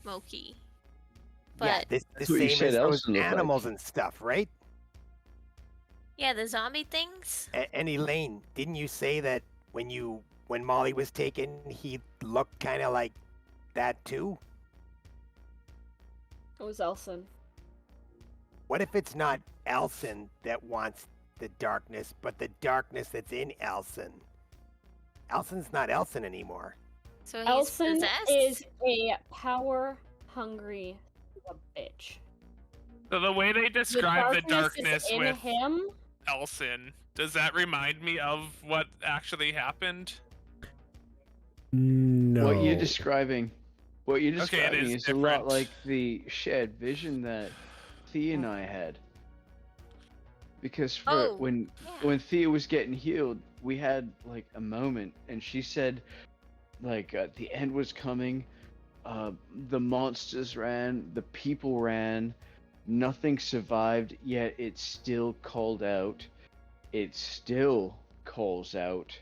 smoky. Yeah, But the That's what you same said as those Elson looked like. animals and stuff, right? yeah, the zombie things. And Elaine, didn't you say that when Molly was taken, he looked kind of like that too? It was Elson. What if it's not Elson that wants the darkness, but the darkness that's in Elson? Elson's not Elson anymore. So he's Elson possessed. is a power-hungry bitch. So the way they describe the darkness is in with him. Elson, does that remind me of what actually happened? No. What you're describing it is is a lot different. like the shared vision that Thea and I had. Because Oh, when yeah. Thea was getting healed, we had like a moment, and she said, like the end was coming. The monsters ran, the people ran, nothing survived. Yet it still called out. It still calls out.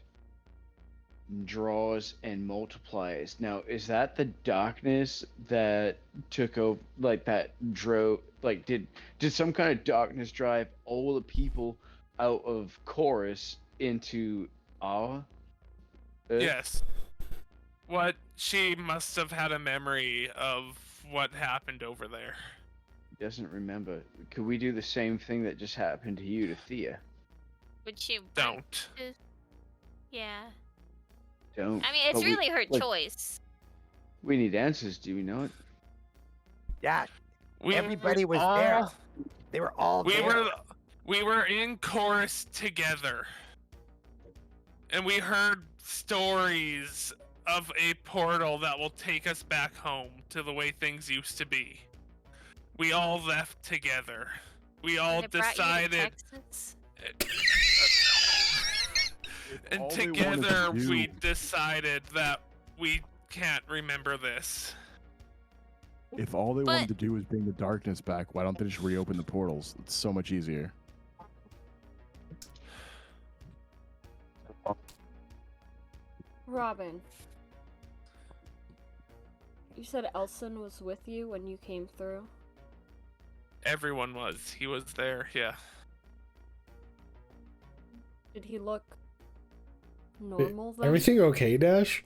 Draws and multiplies. Now, is that the darkness that took over, like that drove, like did some kind of darkness drive all the people out of Chorus into our Earth? Yes. What she must have had a memory of what happened over there. Doesn't remember. Could we do the same thing that just happened to you to Thea? Would you want Don't. to? Yeah. Don't. I mean, it's But we- really her like, choice. We need answers, do we not? Yeah, We everybody was all, there. They were all We there. we were in Corus together. And we heard stories of a portal that will take us back home to the way things used to be. We all left together. We all And it brought you to decided, Texas? and all they wanted to together we do- decided that we can't remember this. If all they But- wanted to do was bring the darkness back, why don't they just reopen the portals? It's so much easier. Robin. You said Elson was with you when you came through? Everyone was. He was there, yeah. Did he look normal then? Everything okay, Dash?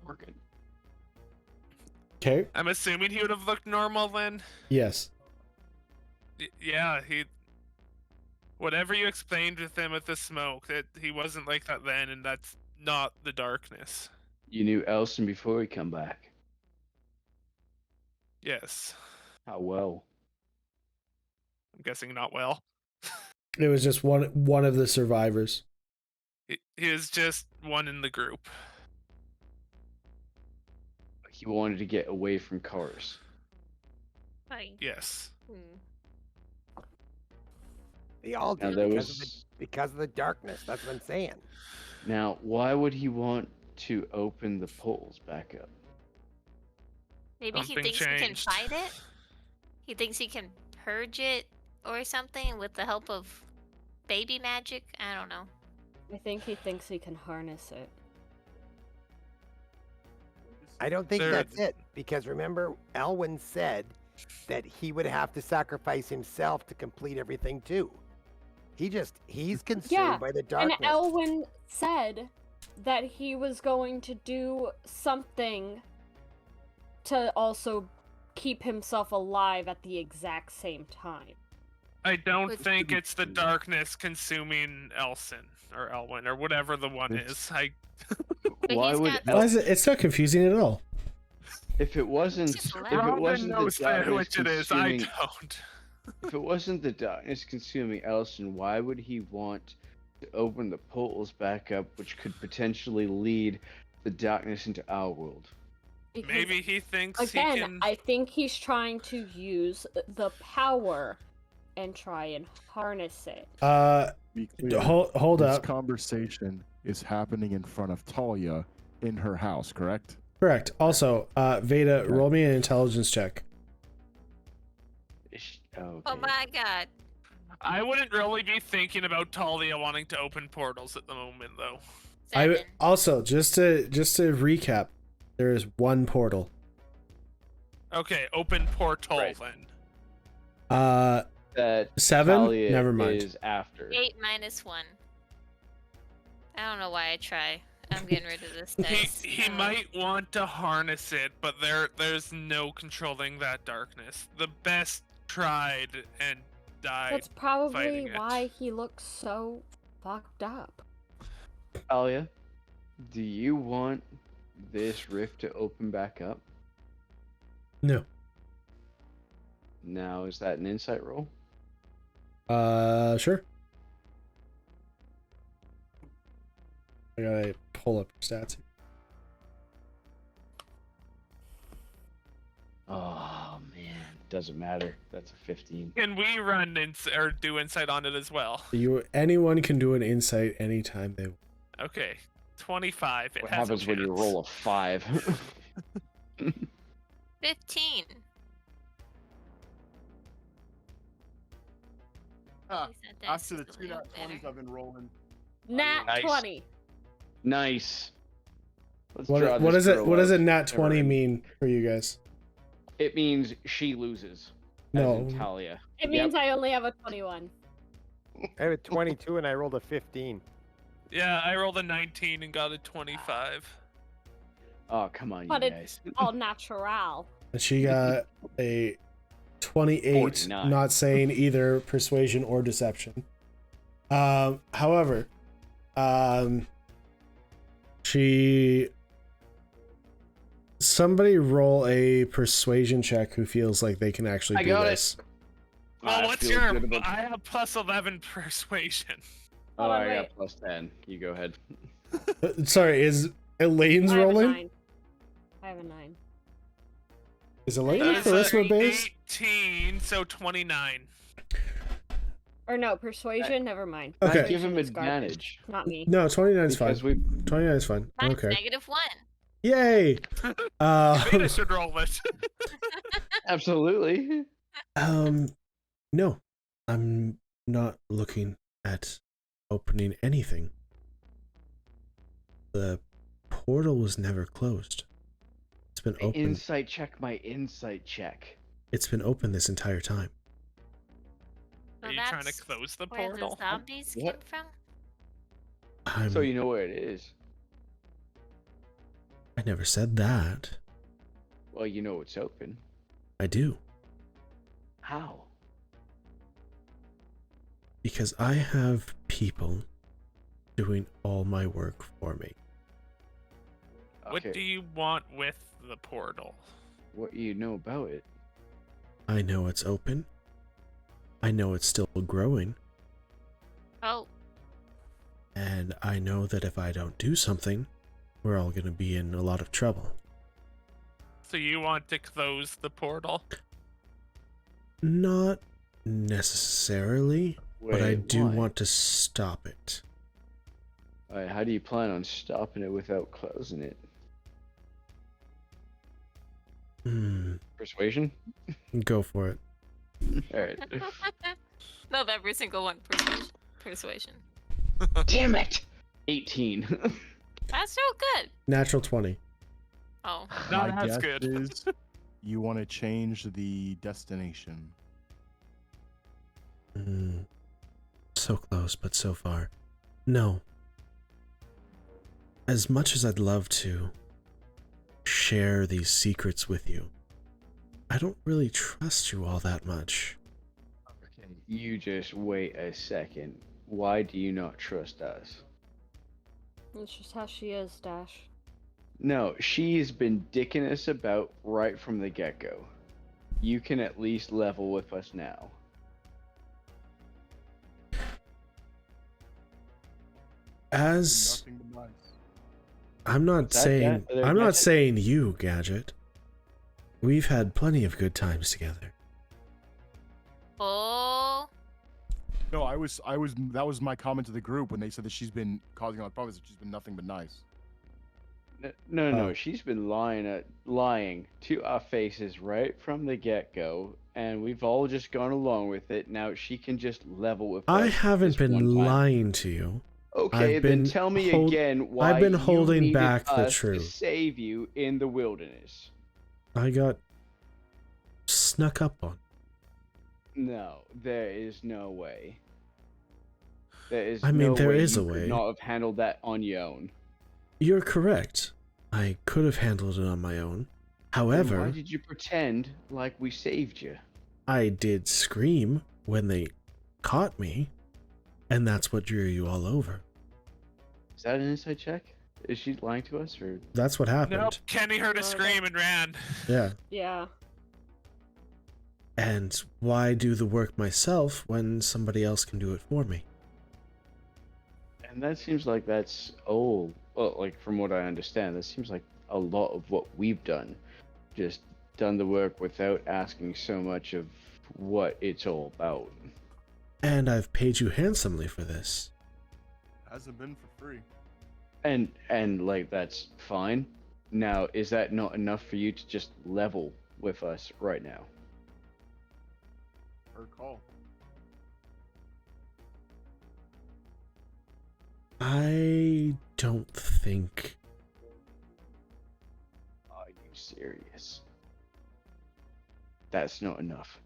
We're good. Okay. I'm assuming he would have looked normal then. Yes. Yeah, he. Whatever you explained with him with the smoke, that he wasn't like that then, and that's not the darkness. You knew Elson before he come back. Yes. How well? I'm guessing not well. It was just one of the survivors. He is just one in the group. He wanted to get away from Corus. Fine. Yes. They all Now did there because of the darkness. That's what I'm saying. Now, why would he want to open the portals back up? Maybe he Something thinks he can changed. fight it? He thinks he can purge it or something with the help of baby magic? I don't know. I think he thinks he can harness it. I don't think There- that's it. Because remember, Elwyn said that he would have to sacrifice himself to complete everything too. He's consumed Yeah, by the darkness. And Elwyn said that he was going to do something to also keep himself alive at the exact same time. I don't Which- think it's the darkness consuming Elson or Elwyn or whatever the one is. Why he's would got- Why is it? It's not confusing at all. if it wasn't just if loud. it Robin wasn't the knows darkness which it is. I consuming don't. if it wasn't the darkness consuming Elson, why would he want to open the portals back up, which could potentially lead the darkness into our world? Because, Maybe he thinks again, he can. I think he's trying to use the power and try and harness it. Be clear, Hold this up. conversation is happening in front of Talia in her house, correct? Correct. Also, Veda, Okay. roll me an intelligence check. Okay. Oh my god. I wouldn't really be thinking about Talia wanting to open portals at the moment, though. Seven. Also, just to recap, there is one portal. Okay, open portal Right. then. That 7? Talia Never mind. is after. 8 minus 1. I don't know why I try. I'm getting rid of this He dice. he might want to harness it, but there's no controlling that darkness. The best tried and died. That's probably fighting it. why he looks so fucked up. Talia, do you want this rift to open back up? No. Now, is that an insight roll? Sure. I gotta pull up your stats. Oh man, doesn't matter. That's a 15. Can we run or do insight on it as well? Anyone can do an insight anytime they want. Okay, 25. It What has a happens when you chance. roll a 5? 15. Ah, At least that dice after the is a two little nat 20s better. I've been rolling. Nat Nice. 20. Nice. Let's What draw what this does it girl what does a out. nat Never 20 end. mean for you guys? It means she loses. No. As in Talia. It means I only have a 21. I have a 22 and I rolled a 15. Yeah, I rolled a 19 and got a 25. Oh, come on, you But guys. it's all natural. And she got a 28, 49. not saying either persuasion or deception. However, somebody roll a persuasion check who feels like they can actually do got it. this. Oh, what's feel your? good about- I have plus 11 persuasion. Oh, Hold on, I got wait. plus 10. You go ahead. Sorry, is Elaine's I have a rolling? 9. I have a 9. Is Elaine That is a charisma based? 18, so 29. Or no, persuasion. Never mind. Okay. Give him Persuasion is garbage. advantage. Not me. No, 29 is fine. Because we 29 is fine. Mine's Okay. -1. Yay! Beta should roll this. absolutely. No, I'm not looking at opening anything. The portal was never closed. It's been open. Insight check, my insight check. It's been open this entire time. So Are you trying to that's close the where portal? the zombies What? came from? So you know where it is. I never said that. Well, you know it's open. I do. How? Because I have people doing all my work for me. What do you want with the portal? What do you know about it? I know it's open. I know it's still growing. Oh, And I know that if I don't do something, we're all going to be in a lot of trouble. So you want to close the portal? Not necessarily, but I Wait, do why? want to stop it. Alright, how do you plan on stopping it without closing it? Persuasion? Go for it. Alright. not every single one. Persuasion. Damn it! 18. That's so good. Natural 20. Oh, No, My that's guess good. is you want to change the destination. So close, but so far. No. As much as I'd love to share these secrets with you, I don't really trust you all that much. Okay, you just wait a second. Why do you not trust us? That's just how she is, Dash. No, she's been dicking us about right from the get-go. You can at least level with us now. As Nothing but nice. I'm not That saying Gadget? I'm not saying you, Gadget. We've had plenty of good times together. oh, No, I was. That was my comment to the group when they said that she's been causing all the problems. That she's been nothing but nice. No, Oh. she's been lying to our faces right from the get-go, and we've all just gone along with it. Now she can just level with I us haven't this been one time. lying to you. Okay, I've then been tell me hold- again why I've been you holding needed back the us to truth. save you in the wilderness. I got snuck up on. No, there is no way. There is I mean, no there way is you a could way. not have handled that on your own. You're correct. I could have handled it on my own. Then However, why did you pretend like we saved you? I did scream when they caught me, and that's what drew you all over. Is that an inside check? Is she lying to us, or That's what happened. Nope. Kenny heard a No, scream and ran. Yeah. Yeah. And why do the work myself when somebody else can do it for me? And that seems like that's old. Well, like from what I understand, that seems like a lot of what we've done. Just done the work without asking so much of what it's all about. And I've paid you handsomely for this. Hasn't been for free. And like that's fine. Now, is that not enough for you to just level with us right now? Her call. I don't think. Are you serious? That's not enough.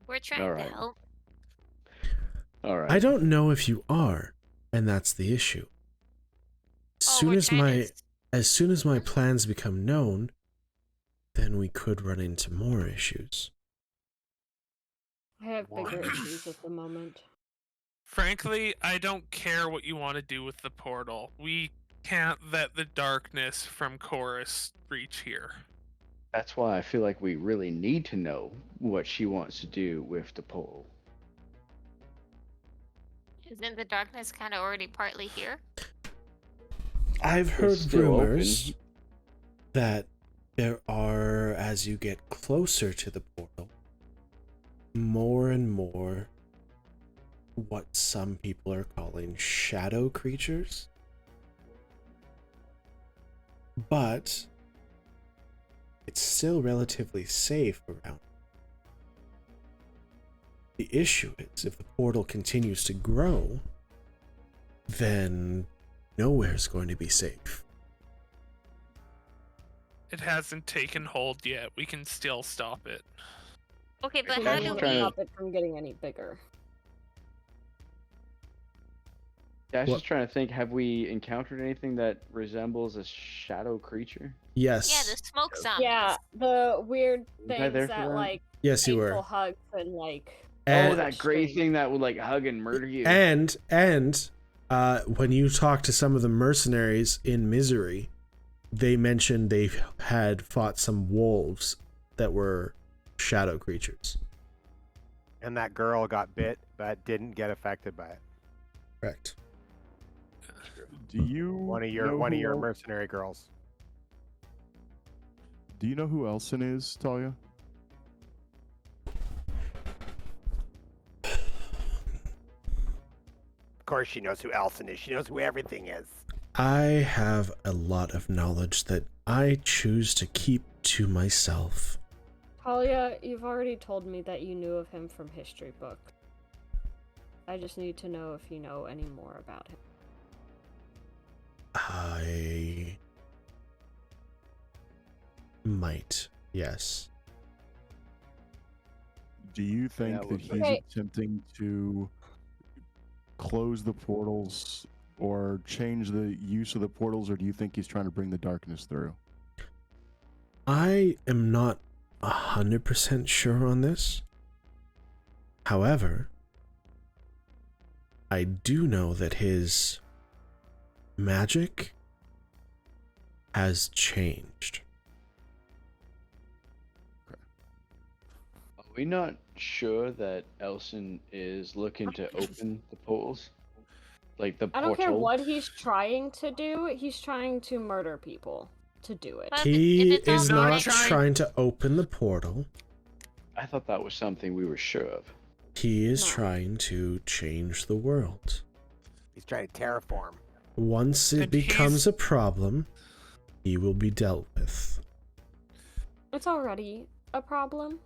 we're trying Alright. to help. All right. I don't know if you are, And that's the issue. Oh, we're trying to As soon as my plans become known, then we could run into more issues. I have bigger issues at the moment. Frankly, I don't care what you want to do with the portal. We can't let the darkness from Corus reach here. That's why I feel like we really need to know what she wants to do with the portal. Isn't the darkness kind of already partly here? I've heard still rumors open. that there are, as you get closer to the portal, more and more what some people are calling shadow creatures. But it's still relatively safe around. The issue is, if the portal continues to grow, then nowhere's going to be safe. It hasn't taken hold yet. We can still stop it. Okay, but Guys, how I'm do Doesn't trying we? to- stop it from getting any bigger. Yeah, I was What- just trying to think, have we encountered anything that resembles a shadow creature? Yes. Yeah, the smoke zombies. Yeah, the weird Was I there things for that that? like Yes, you painful were. hugs and like And, Oh, that gray Strange. thing that would like hug and murder you. and when you talk to some of the mercenaries in Misery, they mentioned they had fought some wolves that were shadow creatures. And that girl got bit, but didn't get affected by it. Correct. Do you One of know your who el- mercenary girls. Do you know who Elson is, Talia? Of course, she knows who Elson is. She knows who everything is. I have a lot of knowledge that I choose to keep to myself. Talia, you've already told me that you knew of him from history books. I just need to know if you know any more about him. I might, yes. Do you think That that would he's be- Okay. attempting to close the portals or change the use of the portals, or do you think he's trying to bring the darkness through? I am not 100% sure on this. However, I do know that his magic has changed. Are we not sure that Elson is looking to open the portals? Like the I portal? don't care what he's trying to do, he's trying to murder people to do it. But He if it's all is not connected- trying to open the portal. I thought that was something we were sure of. He is No. trying to change the world. He's trying to terraform. Once it And he's- becomes a problem, he will be dealt with. It's already a problem.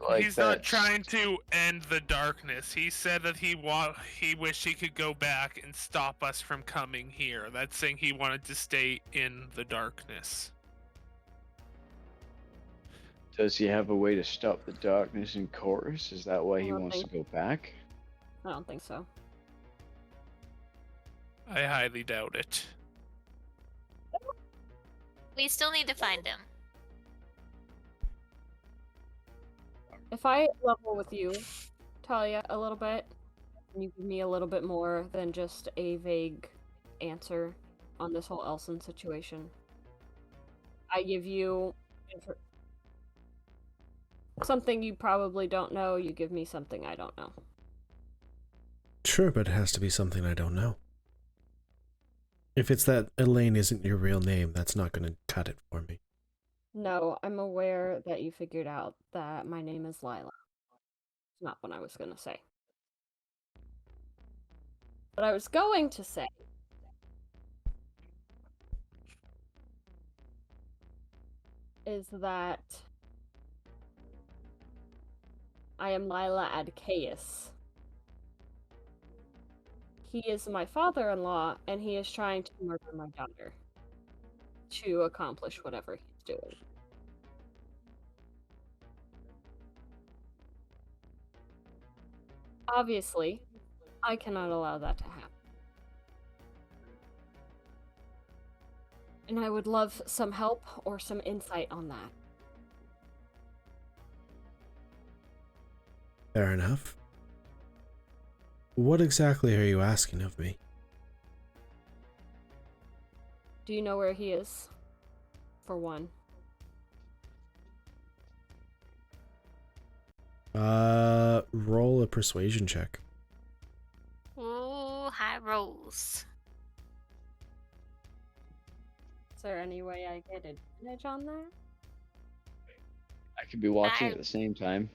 Like He's not that- trying to end the darkness. He said that he wished he could go back and stop us from coming here. That's saying he wanted to stay in the darkness. Does he have a way to stop the darkness in Chorus? Is that why I he don't wants to think- go back? I don't think so. I highly doubt it. We still need to find him. If I level with you, Talia, a little bit, and you give me a little bit more than just a vague answer on this whole Elson situation, I give you something you probably don't know, you give me something I don't know. Sure, but it has to be something I don't know. If it's that Elaine isn't your real name, that's not going to cut it for me. No, I'm aware that you figured out that my name is Lila. It's not what I was going to say. What I was going to say is that I am Lila Adcaeus. He is my father-in-law, and he is trying to murder my daughter to accomplish whatever he's doing. Obviously, I cannot allow that to happen. And I would love some help or some insight on that. Fair enough. What exactly are you asking of me? Do you know where he is? For one. Roll a persuasion check. Ooh, high rolls. Is there any way I get advantage on that? I could be watching at the same time.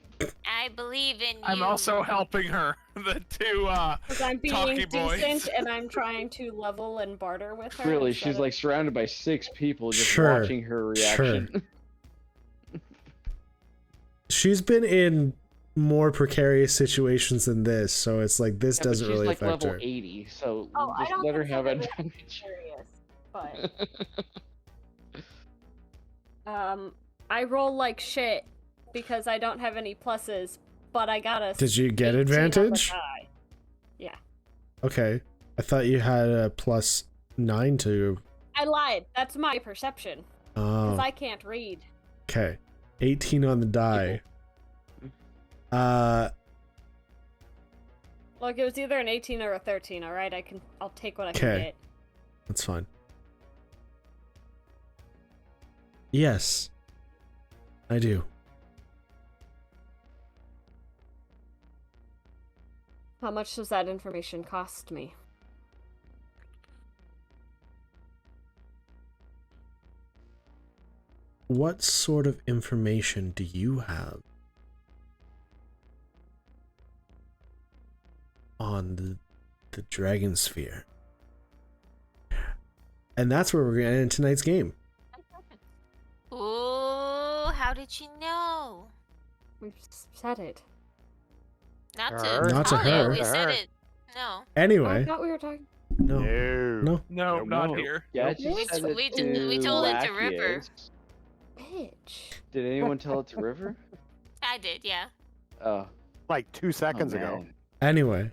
I believe in you. I'm also helping her. The two Because I'm being talky boys. decent and I'm trying to level and barter with her. Really, instead she's of- like surrounded by 6 people just Sure, watching her reaction. She's been in more precarious situations than this, so it's like this Yeah, but doesn't she's really like affect level her. 80, so Oh, I just don't let her have consider this advantage. serious, but I roll like shit because I don't have any pluses, but I got a. Did you get 18 on the advantage? die. Yeah. Okay. I thought you had a +9 to. I lied. That's my perception. Because Oh, I can't read. okay. 18 on the die. Look, it was either an 18 or a 13, alright? I'll take what I can Okay. get. That's fine. Yes. I do. How much does that information cost me? What sort of information do you have on the Dragon Sphere? And that's where we're going to end tonight's game. Ooh, how did you know? We've said it. Not Her. to Not to Talia, her. we said Her. it. No. I Anyway, thought we were talking. no. No. No. No, No, not no. here. Yeah, Nope. just We said t- it we to did- we told it to River. Lachias. Bitch. Did anyone tell it to River? I did, yeah. Oh, Like 2 seconds ago. man. Anyway,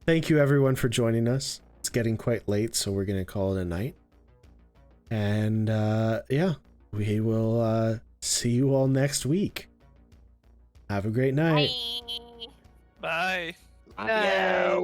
thank you everyone for joining us. It's getting quite late, so we're going to call it a night. And yeah, we will see you all next week. Have a great night. Bye. Bye. Yo.